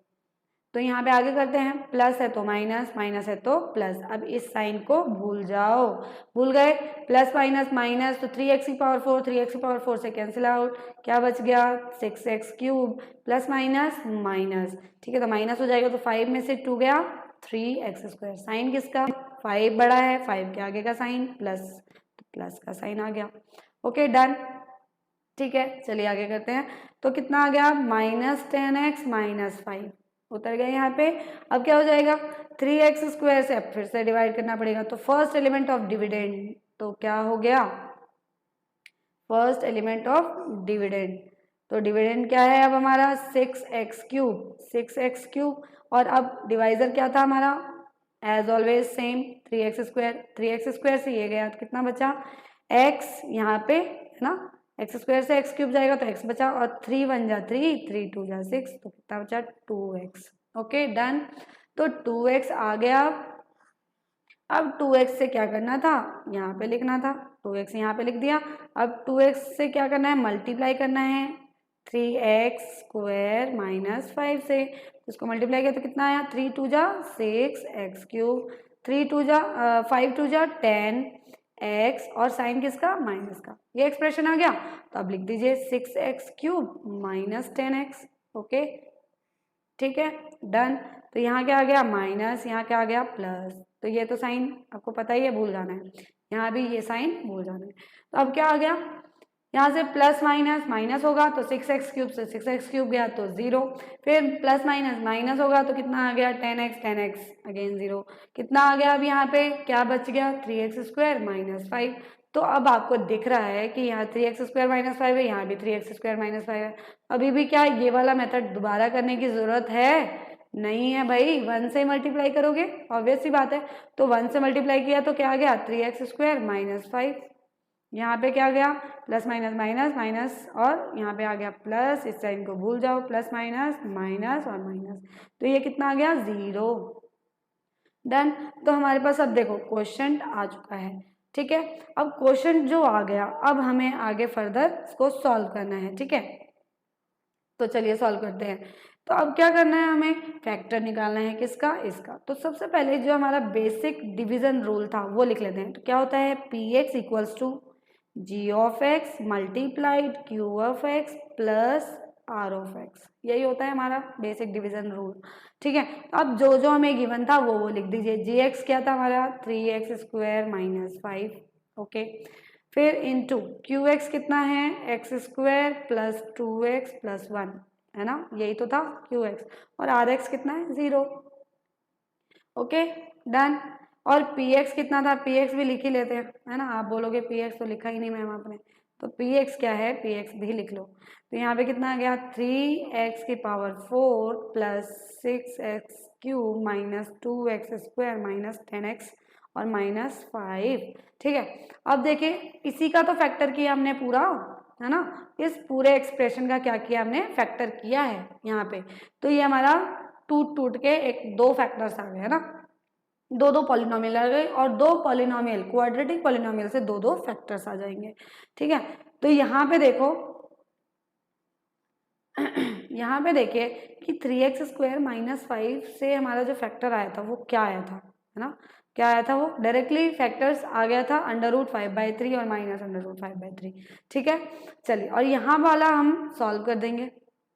[SPEAKER 1] तो यहाँ पे आगे करते हैं। प्लस है तो माइनस, माइनस है तो प्लस। अब इस साइन को भूल जाओ, भूल गए? प्लस माइनस माइनस, तो 3x की पावर 4, 3x की पावर 4 से कैंसिल आउट, क्या बच गया? 6x cube. Plus minus minus, ठीक है, तो माइनस हो जाएगा, तो 5 में से 2 गया, 3x स्क्वायर। साइन किसका? 5 बड़ा है, 5 के आगे का साइन प्लस, तो प्लस का साइन आ गया। Okay done. ठीक है, चलिए आगे करते हैं। तो कितना आ गया? -10x माइनस 5 उतर गए यहाँ पे। अब क्या हो जाएगा? 3x स्क्वायर से अब फिर से डिवाइड करना पड़ेगा, तो फर्स्ट एलिमेंट ऑफ डिविडेंड, तो क्या हो गया? फर्स्ट एलिमेंट ऑफ डिविडेंड, तो डिविडेंड क्या है अब हमारा? 6x cube, 6x cube. और अब डिवाइजर क्या था हमारा? As always same, 3x square, 3x square से ये गया, तो कितना बचा? x यहाँ पे है ना, एक्स स्क्वायर से एक्स क्यूब जाएगा तो एक्स बचा, और 3 1 जा 3, 3 2 जा 6, तो कितना बचा? 2x। Okay done. तो 2x आ गया। अब 2x से क्या करना था? यहाँ पे लिखना था, 2x यहाँ पे लिख दिया। अब 2x से क्या करना है? मल्टीप्लाई करना है 3x स्क्वायर माइनस 5 से। इसको मल्टीप्लाई किया तो कितना आया? 3 2 जा 6 एक्स क्यूब, 3 2 जा 5 2 जा 10 एक्स, और साइन किसका? माइनस का। ये एक्सप्रेशन आ गया, तो अब लिख दीजिए 6x cube minus 10x। Okay, ठीक है डन। तो यहाँ क्या आ गया? माइनस, यहाँ क्या आ गया? प्लस। तो ये तो साइन आपको पता ही है, भूल जाना है, यहाँ भी ये साइन भूल जाना है। तो अब क्या आ गया? यहाँ से प्लस माइनस माइनस होगा, तो 6x क्यूब से 6x क्यूब गया तो 0, फिर प्लस माइनस माइनस होगा, तो कितना आ गया? 10x, 10x again 0। कितना आ गया? अब यहाँ पे क्या बच गया? 3x square minus 5। तो अब आपको दिख रहा है कि यहाँ 3x स्क्वायर माइनस 5 है, यहाँ भी 3x स्क्वायर माइनस 5 है। अभी भी क्या ये वाला मेथड दोबारा करने की जरूरत है? नहीं है भाई, 1 से मल्टीप्लाई करोगे, ऑब्वियस सी बात है। तो 1 से मल्टीप्लाई किया तो क्या आ गया? 3x square minus 5। यहाँ पे क्या गया? प्लस माइनस माइनस माइनस, और यहाँ पे आ गया प्लस, इस साइन को भूल जाओ, प्लस माइनस माइनस और माइनस, तो ये कितना आ गया? 0। डन। तो हमारे पास अब देखो क्वेश्चन आ चुका है। ठीक है, अब क्वेश्चन जो आ गया, अब हमें आगे फर्दर इसको सॉल्व करना है। ठीक है, तो चलिए सॉल्व करते हैं। तो अब क्या करना है? हमें फैक्टर निकालना है, किसका? इसका। तो सबसे पहले जो हमारा बेसिक डिवीजन रूल था वो लिख लेते हैं। तो क्या होता है? px equals to g of x multiplied q of x plus r of x, यही होता है हमारा बेसिक डिवीजन रूल। ठीक है, अब जो जो हमें गिवन था वो लिख दीजिए। जी एक्स क्या था हमारा? 3x square minus 5। ओके, फिर इंटू क्यू एक्स कितना है? X square plus 2x plus 1, है ना, यही तो था क्यू एक्स। और आर एक्स कितना है? 0। Okay done. और पी एक्स कितना था? पी एक्स भी लिख ही लेते हैं, है ना। आप बोलोगे पी एक्स तो लिखा ही नहीं मैम आपने, तो पी एक्स क्या है? पी एक्स भी लिख लो। तो यहाँ पे कितना आ गया? 3x की power 4 plus 6x cube minus 2x square minus 10x और माइनस 5। ठीक है, अब देखिए इसी का तो फैक्टर किया हमने पूरा, है ना। इस पूरे एक्सप्रेशन का क्या किया हमने? फैक्टर किया है यहाँ पे। तो ये हमारा टूट टूट के एक दो फैक्टर्स आ गए, है ना, दो दो पॉलिनोमियल आ गए, और दो पॉलिनोमियल क्वाड्रेटिक पॉलिनोमियल से दो दो फैक्टर्स आ जाएंगे। ठीक है, तो यहाँ पे देखो यहाँ पे देखिए कि 3x स्क्वायर माइनस 5 से हमारा जो फैक्टर आया था वो क्या आया था? है ना। क्या आया था वो, डायरेक्टली फैक्टर्स आ गया था √5/3 और माइनस √5/3, ठीक है। चलिए, और यहाँ वाला हम सॉल्व कर देंगे,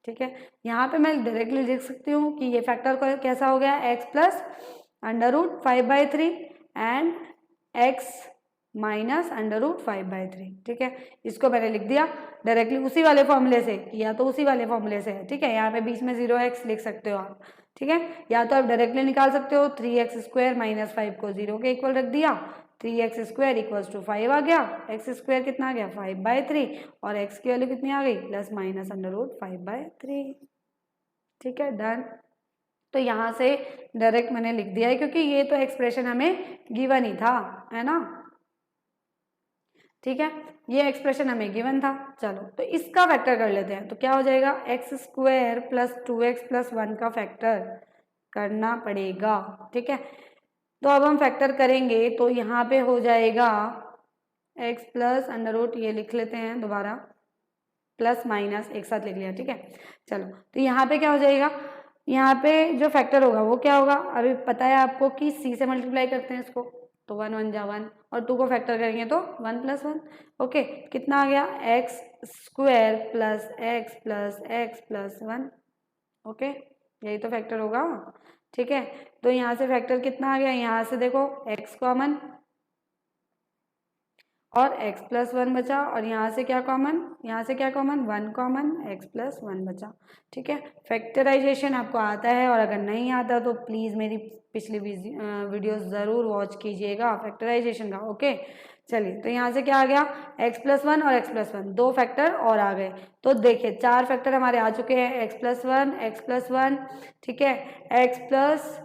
[SPEAKER 1] ठीक है। यहाँ पे मैं डायरेक्टली लिख सकती हूँ कि ये फैक्टर कैसा हो गया, x plus √5/3 and x minus √5/3, ठीक है। इसको मैंने लिख दिया डायरेक्टली उसी वाले फॉर्मूले से, या तो उसी वाले फॉर्मूले से है, ठीक है। यहाँ पे बीच में 0x लिख सकते हो आप, ठीक है। या तो आप डायरेक्टली निकाल सकते हो, 3x² माइनस 5 को 0 के इक्वल रख दिया, 3x² इक्वल्स टू 5 आ गया, x² कितना आ गया 5/3 और x की वैल्यू कितनी आ गई प्लस माइनस √5/3, ठीक है, डन। तो यहाँ से डायरेक्ट मैंने लिख दिया है क्योंकि ये तो एक्सप्रेशन हमें गिवन ही था, है ना, ठीक है। ये एक्सप्रेशन हमें गिवन था। चलो, तो इसका फैक्टर कर लेते हैं। तो क्या हो जाएगा, x² प्लस 2x प्लस 1 का फैक्टर करना पड़ेगा, ठीक है। तो अब हम फैक्टर करेंगे तो यहाँ पे हो जाएगा x प्लस अंडर रूट, ये लिख लेते हैं दोबारा, प्लस माइनस एक साथ लिख लिया, ठीक है। चलो, तो यहाँ पे क्या हो जाएगा, यहाँ पे जो फैक्टर होगा वो क्या होगा, अभी पता है आपको कि c से मल्टीप्लाई करते हैं इसको, तो 1 1 जा 1 और 2 को फैक्टर करेंगे तो 1 + 1, ओके। कितना आ गया, x² plus x plus 1, okay, यही तो फैक्टर होगा, ठीक है। तो यहाँ से फैक्टर कितना आ गया, यहाँ से देखो x कॉमन और x प्लस 1 बचा, और यहाँ से क्या कॉमन, यहाँ से क्या कॉमन, 1 कॉमन, x प्लस 1 बचा, ठीक है। फैक्टराइजेशन आपको आता है, और अगर नहीं आता तो प्लीज़ मेरी पिछली वीडियोस ज़रूर वॉच कीजिएगा फैक्टराइजेशन का, ओके। चलिए, तो यहाँ से क्या आ गया, x प्लस 1 और x प्लस 1, दो फैक्टर और आ गए। तो देखिए 4 फैक्टर हमारे आ चुके हैं, x प्लस 1, ठीक है, x प्लस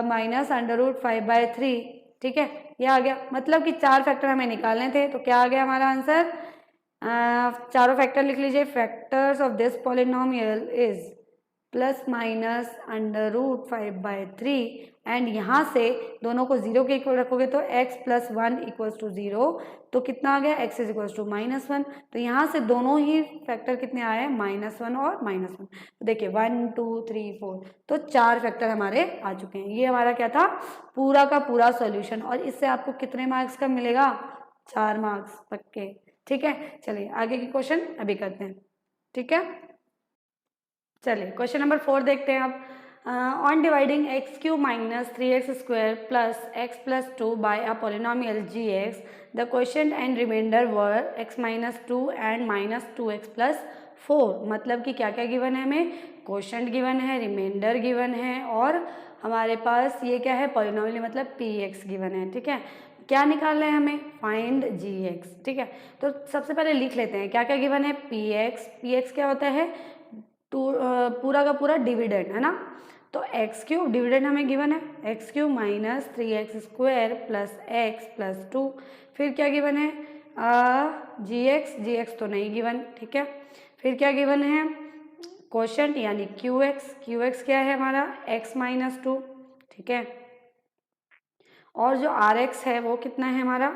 [SPEAKER 1] माइनस √5/3, ठीक है, ये आ गया। मतलब कि 4 फैक्टर हमें निकालने थे, तो क्या आ गया हमारा आंसर, चारों फैक्टर लिख लीजिए, factors of this polynomial is plus minus √5/3 and यहाँ से दोनों को 0 के इक्वल रखोगे तो x प्लस 1 इक्वल्स टू 0, तो कितना आ गया, x इज इक्वल्स टू -1। तो यहाँ से दोनों ही फैक्टर कितने आए, -1 और -1। तो देखिए 1 2 3 4, तो 4 फैक्टर हमारे आ चुके हैं। ये हमारा क्या था, पूरा का पूरा सॉल्यूशन, और इससे आपको कितने मार्क्स का मिलेगा, 4 मार्क्स पक्के, ठीक है। चलिए आगे की क्वेश्चन अभी करते हैं, ठीक है। चलिए क्वेश्चन नंबर 4 देखते हैं आप। On dividing x³ minus 3x² plus x plus 2 by a polynomial gx, the quotient and remainder were x minus 2 and minus 2x plus 4। मतलब कि क्या क्या गिवन है हमें, क्वेश्चन गिवन है, रिमाइंडर गिवन है, और हमारे पास ये क्या है, पॉलिनोमियल मतलब px गिवन है, ठीक है। क्या निकालना है हमें, फाइंड gx, ठीक है। तो सबसे पहले लिख लेते हैं क्या क्या गिवन है, px क्या होता है, पूरा का पूरा डिविडेंड, है ना। तो x³ डिविडेंड हमें गिवन है, x³ minus 3x² plus x plus 2, फिर क्या गिवन है, gx तो नहीं गिवन, ठीक है। फिर क्या गिवन है, क्वोशंट यानी qx क्या है हमारा, x माइनस 2, ठीक है। और जो rx है वो कितना है हमारा,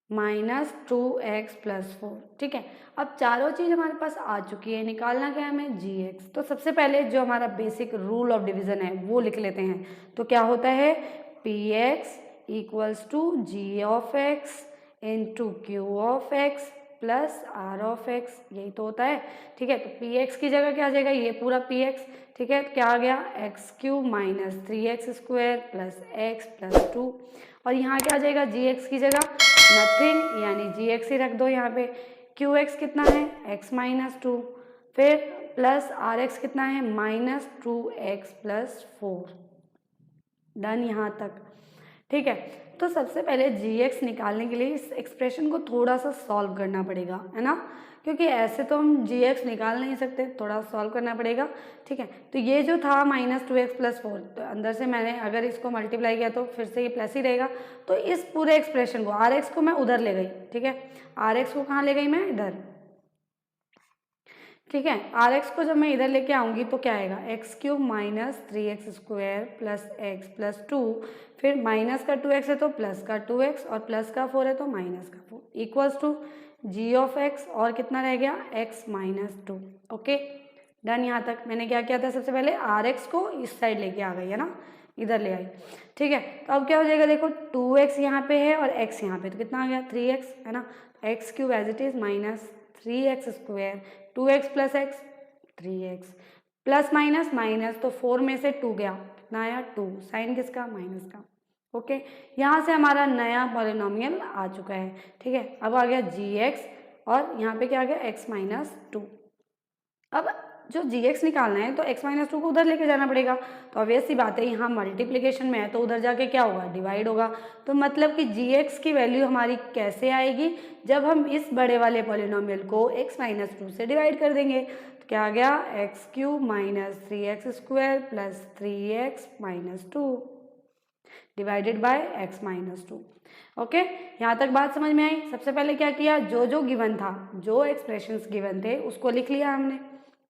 [SPEAKER 1] -2x प्लस 4, ठीक है। अब चारों चीज़ हमारे पास आ चुकी है, निकालना क्या है हमें, gx। तो सबसे पहले जो हमारा बेसिक रूल ऑफ डिवीज़न है वो लिख लेते हैं। तो क्या होता है, px equals to g of x into q of x plus r of x, यही तो होता है, ठीक है। तो px की जगह क्या आ जाएगा, ये पूरा px, ठीक है। क्या आ गया, x³ minus 3x² plus x plus 2, और यहाँ क्या आ जाएगा, gx की जगह नथिंग, यानी gx ही रख दो यहाँ पे। qx कितना है, x माइनस 2, फिर प्लस rx कितना है, -2x प्लस 4, डन यहाँ तक, ठीक है। तो सबसे पहले gx निकालने के लिए इस एक्सप्रेशन को थोड़ा सा सॉल्व करना पड़ेगा, है ना, क्योंकि ऐसे तो हम gx निकाल नहीं सकते, थोड़ा सॉल्व करना पड़ेगा, ठीक है। तो ये जो था -2x प्लस 4, तो अंदर से मैंने अगर इसको मल्टीप्लाई किया तो फिर से ये प्लस ही रहेगा। तो इस पूरे एक्सप्रेशन को, rx को मैं उधर ले गई, ठीक है, rx को कहाँ ले गई मैं, इधर, ठीक है। rx को जब मैं इधर लेके आऊँगी तो क्या आएगा, x³ minus 3x² plus x plus 2, फिर माइनस का 2x है तो प्लस का 2x, और प्लस का 4 है तो माइनस का 4, equals to g of x, और कितना रह गया, x माइनस 2, ओके। डन। यहाँ तक मैंने क्या किया था, सबसे पहले आर एक्स को इस साइड लेके आ गई है ना, इधर ले आई, ठीक है। तो अब क्या हो जाएगा, देखो 2x यहाँ पे है और x यहाँ पे, तो कितना आ गया 3x है ना, x cube as it is minus 3x square, 2x plus x 3x plus minus minus, तो 4 में से 2 गया, कितना आया 2, साइन किसका, माइनस का। ओके, यहाँ से हमारा नया पॉलिनोमियल आ चुका है, ठीक है। अब आ गया gx और यहाँ पे क्या आ गया x माइनस 2। अब जो gx निकालना है तो x माइनस 2 को उधर लेके जाना पड़ेगा, तो ऑब्वियस सी बात है यहाँ मल्टीप्लिकेशन में है तो उधर जाके क्या होगा, डिवाइड होगा। तो मतलब कि gx की वैल्यू हमारी कैसे आएगी, जब हम इस बड़े वाले पॉलिनोमियल को x माइनस 2 से डिवाइड कर देंगे। तो क्या आ गया, x cube minus 3x square plus 3x minus 2 divided by x minus 2। Okay, यहाँ तक बात समझ में आई। सबसे पहले क्या किया, जो गिवन था, जो एक्सप्रेशंस गिवन थे उसको लिख लिया हमने,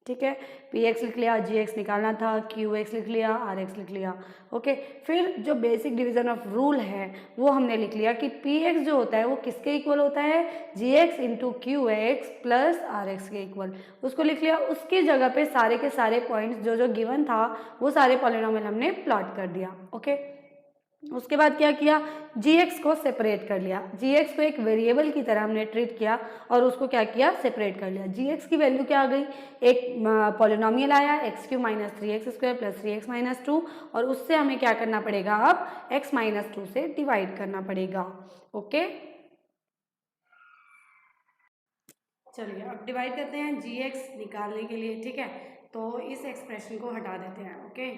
[SPEAKER 1] ठीक है। px लिख लिया, gx निकालना था, qx लिख लिया, rx लिख लिया। ओके, फिर जो बेसिक डिवीजन ऑफ रूल है वो हमने लिख लिया कि px जो होता है वो किसके इक्वल होता है, gx into qx plus rx के इक्वल, उसको लिख लिया। उसकी जगह पे सारे के सारे पॉइंट्स जो गिवन था वो सारे पॉलिनोमियल हमने प्लॉट कर दिया। ओके, उसके बाद क्या किया, gx को सेपरेट कर लिया, gx को एक वेरिएबल की तरह हमने ट्रीट किया और उसको क्या किया, सेपरेट कर लिया। gx की वैल्यू क्या आ गई, एक पॉलिनोमियल आया x Q minus 3x square plus 3x minus 2, और उससे हमें क्या करना पड़ेगा, अब x माइनस 2 से डिवाइड करना पड़ेगा। ओके, चलिए अब डिवाइड करते हैं gx निकालने के लिए, ठीक है। तो इस एक्सप्रेशन को हटा देते हैं। ओके,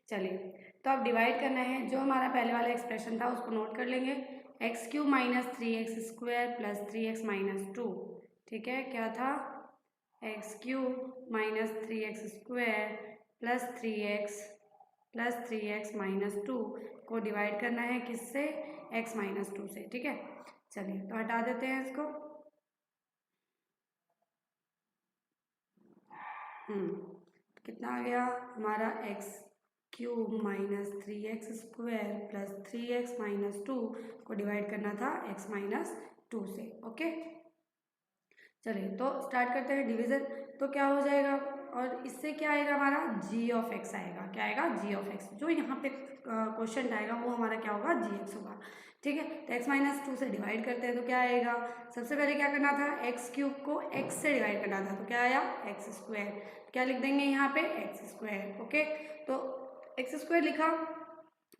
[SPEAKER 1] चलिए तो अब डिवाइड करना है, जो हमारा पहले वाला एक्सप्रेशन था उसको नोट कर लेंगे, x cube minus 3x square plus 3x minus 2, ठीक है। क्या था, x cube minus 3x square plus 3x minus 2 को डिवाइड करना है किससे, x माइनस 2 से, ठीक है। चलिए तो हटा देते हैं इसको। कितना आ गया हमारा, x cube minus 3x square plus 3x minus 2 को डिवाइड करना था x माइनस 2 से। ओके, चलिए तो स्टार्ट करते हैं डिवीजन। तो क्या हो जाएगा, और इससे क्या आएगा हमारा, g ऑफ x आएगा। क्या आएगा, g ऑफ x, जो यहाँ पे क्वेश्चन आएगा वो हमारा क्या होगा, gx होगा, ठीक है। तो x माइनस 2 से डिवाइड करते हैं तो क्या आएगा, सबसे पहले क्या करना था, एक्स क्यूब को x से डिवाइड करना था, तो क्या आया एक्स स्क्वायर, क्या लिख देंगे यहाँ पे एक्स स्क्वायर। ओके, तो एक्स स्क्वायर लिखा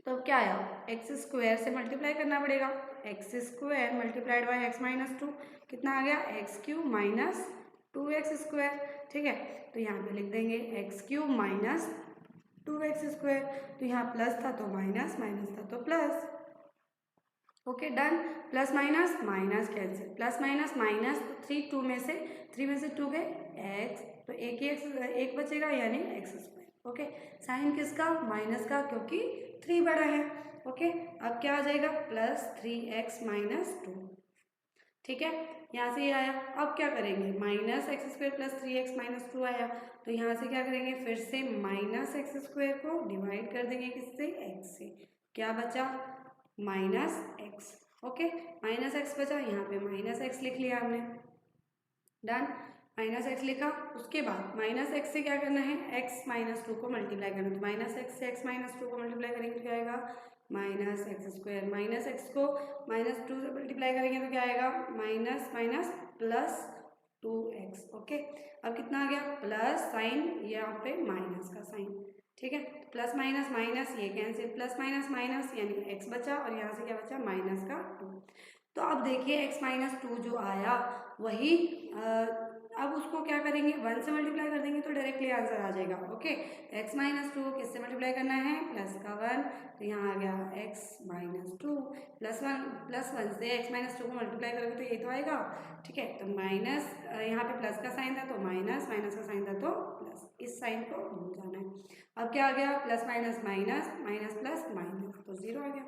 [SPEAKER 1] तो क्या आया, एक्स स्क्वायर से मल्टीप्लाई करना पड़ेगा, x square multiplied by x minus 2, कितना आ गया, x cube minus 2x square, ठीक है। तो यहाँ पे लिख देंगे x cube minus 2x square, तो यहाँ प्लस था तो माइनस, माइनस था तो plus. Okay done, plus minus minus cancel, plus minus minus, 3 में से 2 गए एक्स, तो एक ही एक्स एक बचेगा यानी एक्स स्क्वायर। ओके, साइन किसका, माइनस का, क्योंकि 3 बड़ा है। ओके, अब क्या आ जाएगा, प्लस 3x माइनस 2, ठीक है। यहाँ से ये आया, अब क्या करेंगे, minus x square plus 3x minus 2 आया, तो यहाँ से क्या करेंगे, फिर से माइनस एक्स स्क्वायर को डिवाइड कर देंगे किससे, x से, क्या बचा minus x. Okay, minus x बचा, यहाँ पे माइनस एक्स लिख लिया हमने, डन। माइनस एक्स लिखा, उसके बाद माइनस एक्स से क्या करना है, एक्स माइनस 2 को मल्टीप्लाई करना है, तो माइनस एक्स से एक्स माइनस 2 को मल्टीप्लाई करेंगे तो क्या आएगा, minus x square, minus x को माइनस 2 से मल्टीप्लाई करेंगे तो क्या आएगा, minus minus plus 2x। Okay, अब कितना आ गया, प्लस साइन, यहाँ पे माइनस का साइन, ठीक है। प्लस माइनस माइनस ये कैंसिल, प्लस माइनस माइनस यानी x बचा, और यहाँ से क्या बचा, माइनस का 2। तो अब देखिए x माइनस 2 जो आया वही अब उसको क्या करेंगे, 1 से मल्टीप्लाई कर देंगे तो डायरेक्टली आंसर आ जाएगा। ओके, x माइनस 2 किससे मल्टीप्लाई करना है, प्लस का 1, तो यहाँ आ गया x माइनस 2 प्लस 1 से x माइनस 2 को मल्टीप्लाई करोगे तो ये तो आएगा, ठीक है। तो माइनस, यहाँ पे प्लस का साइन था तो माइनस, माइनस का साइन था तो प्लस, इस साइन को भूल जाना है। अब क्या आ गया, plus minus minus, minus plus minus, तो 0 आ गया,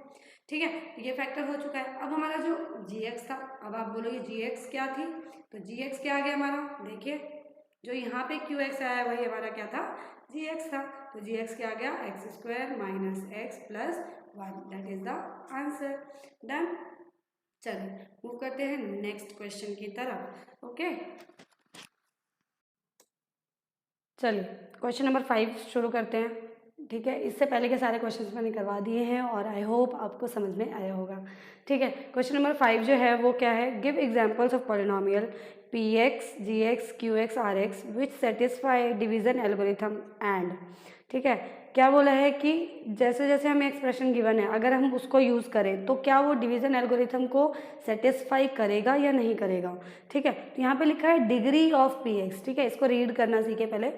[SPEAKER 1] ठीक है। ये फैक्टर हो चुका है। अब हमारा जो gx था, अब आप बोलोगे gx क्या थी, तो gx क्या आ गया हमारा, देखिए जो यहाँ पे qx आया वही हमारा क्या था, gx था, तो gx क्या आ गया, x square minus x plus 1, that is the answer. Done, चलिए मूव करते हैं नेक्स्ट क्वेश्चन की तरफ। ओके, चलिए क्वेश्चन नंबर 5 शुरू करते हैं। ठीक है, इससे पहले के सारे क्वेश्चंस मैंने करवा दिए हैं और आई होप आपको समझ में आया होगा। ठीक है, क्वेश्चन नंबर 5 जो है वो क्या है, give examples of polynomial p x g x q x r x which satisfy division algorithm and. ठीक है, क्या बोला है कि जैसे जैसे हमें एक्सप्रेशन गिवन है अगर हम उसको यूज़ करें तो क्या वो डिवीजन एल्गोरिथम को सेटिस्फाई करेगा या नहीं करेगा। ठीक है, तो यहाँ पे लिखा है डिग्री ऑफ पी एक्स। ठीक है, इसको रीड करना सीखे पहले।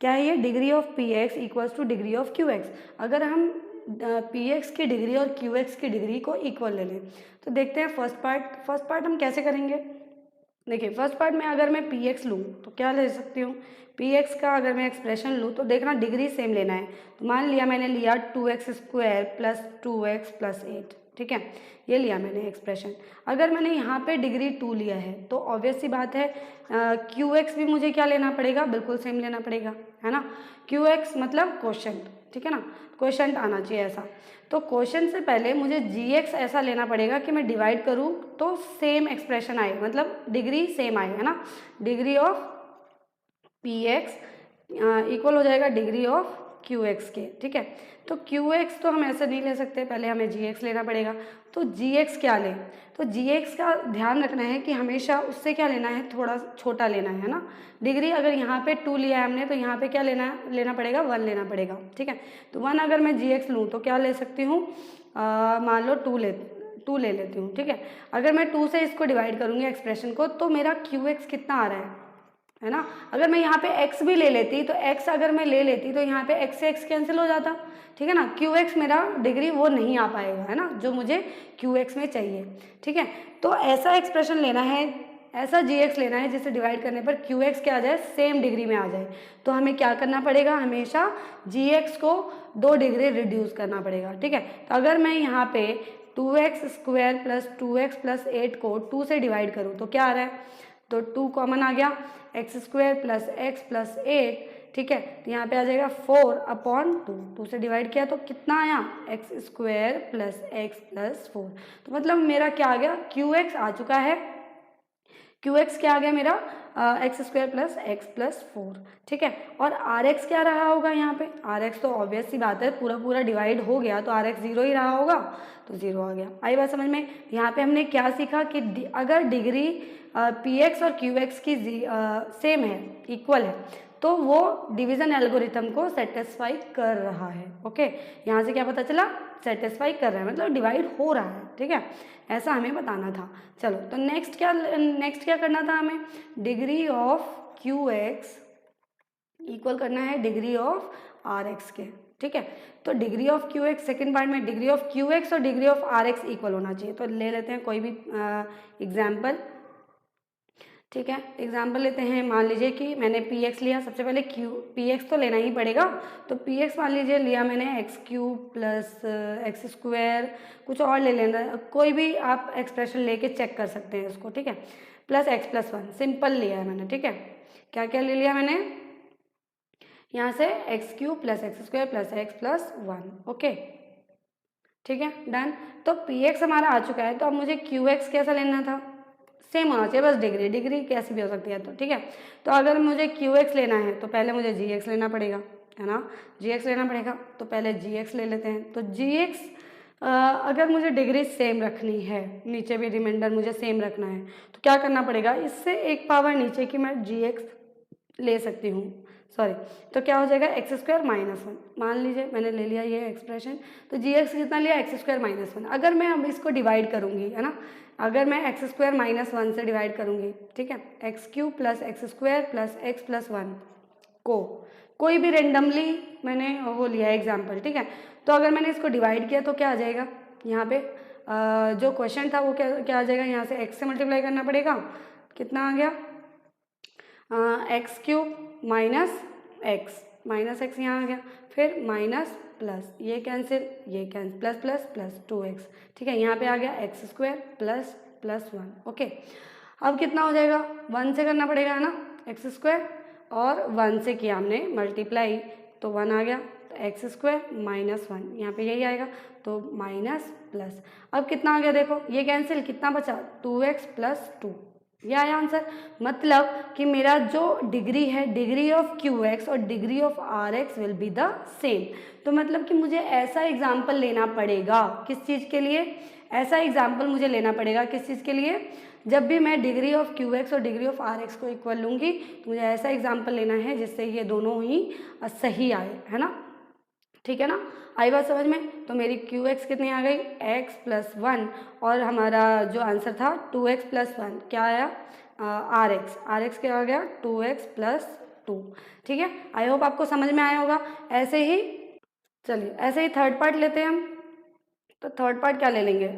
[SPEAKER 1] क्या है ये, degree of P x equals two degree of q x. अगर हम पी एक्स की डिग्री और क्यू एक्स की डिग्री को इक्वल ले लें तो देखते हैं फर्स्ट पार्ट हम कैसे करेंगे। देखिए फर्स्ट पार्ट में अगर मैं पी एक्स लूँ तो क्या ले सकती हूँ, पी एक्स का अगर मैं एक्सप्रेशन लूँ तो देखना डिग्री सेम लेना है। तो मान लिया मैंने लिया 2x square plus 2x plus 8। ठीक है, ये लिया मैंने एक्सप्रेशन। अगर मैंने यहाँ पे डिग्री 2 लिया है तो ऑब्वियस सी बात है क्यू एक्स भी मुझे क्या लेना पड़ेगा, बिल्कुल सेम लेना पड़ेगा, है ना। क्यू एक्स मतलब क्वोशंट, ठीक है ना, क्वोशंट आना चाहिए ऐसा। तो क्वोशंट से पहले मुझे जी एक्स ऐसा लेना पड़ेगा कि मैं डिवाइड करूँ तो सेम एक्सप्रेशन आए, मतलब डिग्री सेम आए, है ना। Degree of P x equal हो जाएगा डिग्री ऑफ क्यू एक्स के। ठीक है, तो क्यू एक्स तो हम ऐसे नहीं ले सकते, पहले हमें जी एक्स लेना पड़ेगा। तो जी एक्स क्या लें, तो जी एक्स का ध्यान रखना है कि हमेशा उससे क्या लेना है, थोड़ा छोटा लेना है ना। डिग्री अगर यहाँ पे 2 लिया है हमने तो यहाँ पे क्या लेना पड़ेगा, 1 लेना पड़ेगा। ठीक है, तो 1 अगर मैं जी एक्स लूँ तो क्या ले सकती हूँ, मान लो 2 ले लेती हूँ। ठीक है, अगर मैं 2 से इसको डिवाइड करूँगी एक्सप्रेशन को तो मेरा क्यू एक्स कितना आ रहा है ना। अगर मैं यहाँ पे x भी ले लेती तो x अगर मैं ले लेती तो यहाँ पे x से x कैंसिल हो जाता। ठीक है ना, क्यू एक्स मेरा डिग्री वो नहीं आ पाएगा, है ना, जो मुझे क्यू एक्स में चाहिए। ठीक है, तो ऐसा एक्सप्रेशन लेना है, ऐसा जी एक्स लेना है जिसे डिवाइड करने पर क्यू एक्स क्या आ जाए, सेम डिग्री में आ जाए। तो हमें क्या करना पड़ेगा, हमेशा जी एक्स को 2 डिग्री रिड्यूस करना पड़ेगा। ठीक है, तो अगर मैं यहाँ पे 2x square plus 2x plus 8 को 2 से डिवाइड करूँ तो क्या आ रहा है, तो 2 कॉमन आ गया, x square plus x plus 8। ठीक है, तो यहाँ पे आ जाएगा 4/2, 2 से डिवाइड किया तो कितना आया, x square plus x plus 4। तो मतलब मेरा क्या आ गया, क्यू एक्स आ चुका है, क्यू एक्स क्या आ गया मेरा, x square plus x plus 4। ठीक है, और आर एक्स क्या रहा होगा यहाँ पे, आर एक्स तो ऑब्वियस सी बात है पूरा डिवाइड हो गया तो आर एक्स 0 ही रहा होगा, तो 0 आ गया। आई बात समझ में। यहाँ पे हमने क्या सीखा कि अगर डिग्री पी एक्स और क्यू एक्स की सेम है, इक्वल है, तो वो डिवीजन एल्गोरिथम को सेटिस्फाई कर रहा है। ओके, यहाँ से क्या पता चला, सेटिस्फाई कर रहा है मतलब डिवाइड हो रहा है। ठीक है, ऐसा हमें बताना था। चलो तो नेक्स्ट क्या करना था हमें, degree of q x equal करना है डिग्री ऑफ आर एक्स के। ठीक है, तो degree of q x second part में डिग्री ऑफ क्यू एक्स और degree of r x equal होना चाहिए। तो ले लेते हैं कोई भी एग्जाम्पल। ठीक है, एग्जाम्पल लेते हैं, मान लीजिए कि मैंने पी एक्स लिया, सबसे पहले पी एक्स तो लेना ही पड़ेगा। तो पी एक्स मान लीजिए लिया मैंने x cube plus x square, कुछ और ले लेना, कोई भी आप एक्सप्रेशन लेके चेक कर सकते हैं इसको। ठीक है, प्लस एक्स प्लस 1 सिंपल लिया है मैंने। ठीक है, क्या क्या ले लिया मैंने, यहाँ से x cube plus x square plus x plus 1। Okay, ठीक है, डन। तो पी एक्स हमारा आ चुका है, तो अब मुझे क्यू एक्स कैसा लेना था, सेम होना चाहिए, बस डिग्री कैसी भी हो सकती है। तो ठीक है, तो अगर मुझे क्यू एक्स लेना है तो पहले मुझे जी एक्स लेना पड़ेगा, है ना, जी एक्स लेना पड़ेगा। तो पहले जी एक्स ले लेते हैं। तो जी एक्स अगर मुझे डिग्री सेम रखनी है, नीचे भी रिमाइंडर मुझे सेम रखना है, तो क्या करना पड़ेगा, इससे एक पावर नीचे की मैं जी एक्स ले सकती हूँ, सॉरी, तो क्या हो जाएगा एक्स स्क्वायर माइनस 1। मान लीजिए मैंने ले लिया ये एक्सप्रेशन, तो जी एक्स कितना लिया, एक्स स्क्वायर माइनस 1। अगर मैं अब इसको डिवाइड करूँगी, है ना, अगर मैं एक्स स्क्वायर माइनस 1 से डिवाइड करूँगी, ठीक है, x cube plus x square plus x plus 1 को कोई भी रेंडमली मैंने वो लिया है एग्जाम्पल। ठीक है, तो अगर मैंने इसको डिवाइड किया तो क्या आ जाएगा, यहाँ पे जो क्वेश्चन था वो क्या आ जाएगा, यहाँ से एक्स से मल्टीप्लाई करना पड़ेगा, कितना आ गया, एक्स क्यूब माइनस एक्स यहाँ आ गया, फिर माइनस प्लस ये cancel plus plus plus 2x। ठीक है, यहाँ पे आ गया x square plus plus 1। Okay, अब कितना हो जाएगा, 1 से करना पड़ेगा, है ना, एक्स स्क्वायर और 1 से किया हमने मल्टीप्लाई तो 1 आ गया, तो एक्स स्क्वायर माइनस 1 यहाँ पे यही आएगा, तो माइनस प्लस। अब कितना आ गया देखो, ये कैंसिल, कितना बचा 2x प्लस 2। ये आया आंसर। मतलब कि मेरा जो डिग्री है, डिग्री ऑफ क्यू एक्स और degree of r x will be the same. तो मतलब कि मुझे ऐसा एग्जाम्पल लेना पड़ेगा किस चीज़ के लिए, ऐसा एग्जाम्पल मुझे लेना पड़ेगा किस चीज़ के लिए, जब भी मैं डिग्री ऑफ क्यू एक्स और डिग्री ऑफ आर एक्स को इक्वल लूँगी तो मुझे ऐसा एग्जाम्पल लेना है जिससे ये दोनों ही सही आए, है ना। ठीक है ना, आई बात समझ में। तो मेरी क्यू एक्स कितनी आ गई, एक्स प्लस वन, और हमारा जो आंसर था 2x प्लस वन क्या आया, आर एक्स क्या आ गया, 2x प्लस टू। ठीक है, आई होप आपको समझ में आया होगा। ऐसे ही चलिए, ऐसे ही थर्ड पार्ट लेते हैं हम। तो थर्ड पार्ट क्या ले लेंगे,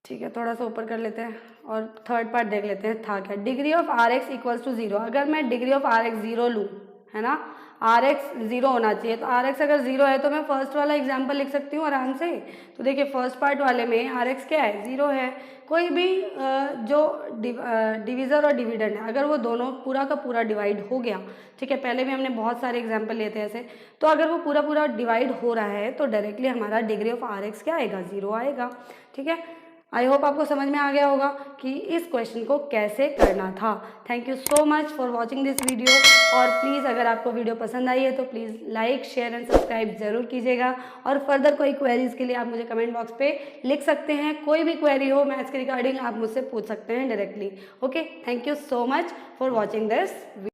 [SPEAKER 1] ठीक है, थोड़ा सा ऊपर कर लेते हैं और थर्ड पार्ट देख लेते हैं था क्या। Degree of r x equals to zero, अगर मैं degree of r x zero लूँ, है ना, आर एक्स जीरो होना चाहिए, तो आर एक्स अगर जीरो है तो मैं फर्स्ट वाला एग्जाम्पल लिख सकती हूँ आराम से। तो देखिए फर्स्ट पार्ट वाले में आर एक्स क्या है, जीरो है। कोई भी जो डिविज़र और डिविडेंड है, अगर वो दोनों पूरा का पूरा डिवाइड हो गया, ठीक है, पहले भी हमने बहुत सारे एग्जाम्पल लिए थे ऐसे, तो अगर वो पूरा पूरा डिवाइड हो रहा है तो डायरेक्टली हमारा डिग्री ऑफ आर एक्स क्या आएगा, जीरो आएगा। ठीक है, आई होप आपको समझ में आ गया होगा कि इस क्वेश्चन को कैसे करना था। Thank you so much for watching this video. और प्लीज़ अगर आपको वीडियो पसंद आई है तो please like share and subscribe जरूर कीजिएगा। और फर्दर कोई क्वेरीज के लिए आप मुझे कमेंट बॉक्स पे लिख सकते हैं, कोई भी क्वेरी हो मैथ्स के रिगार्डिंग आप मुझसे पूछ सकते हैं directly. Okay, thank you so much for watching this.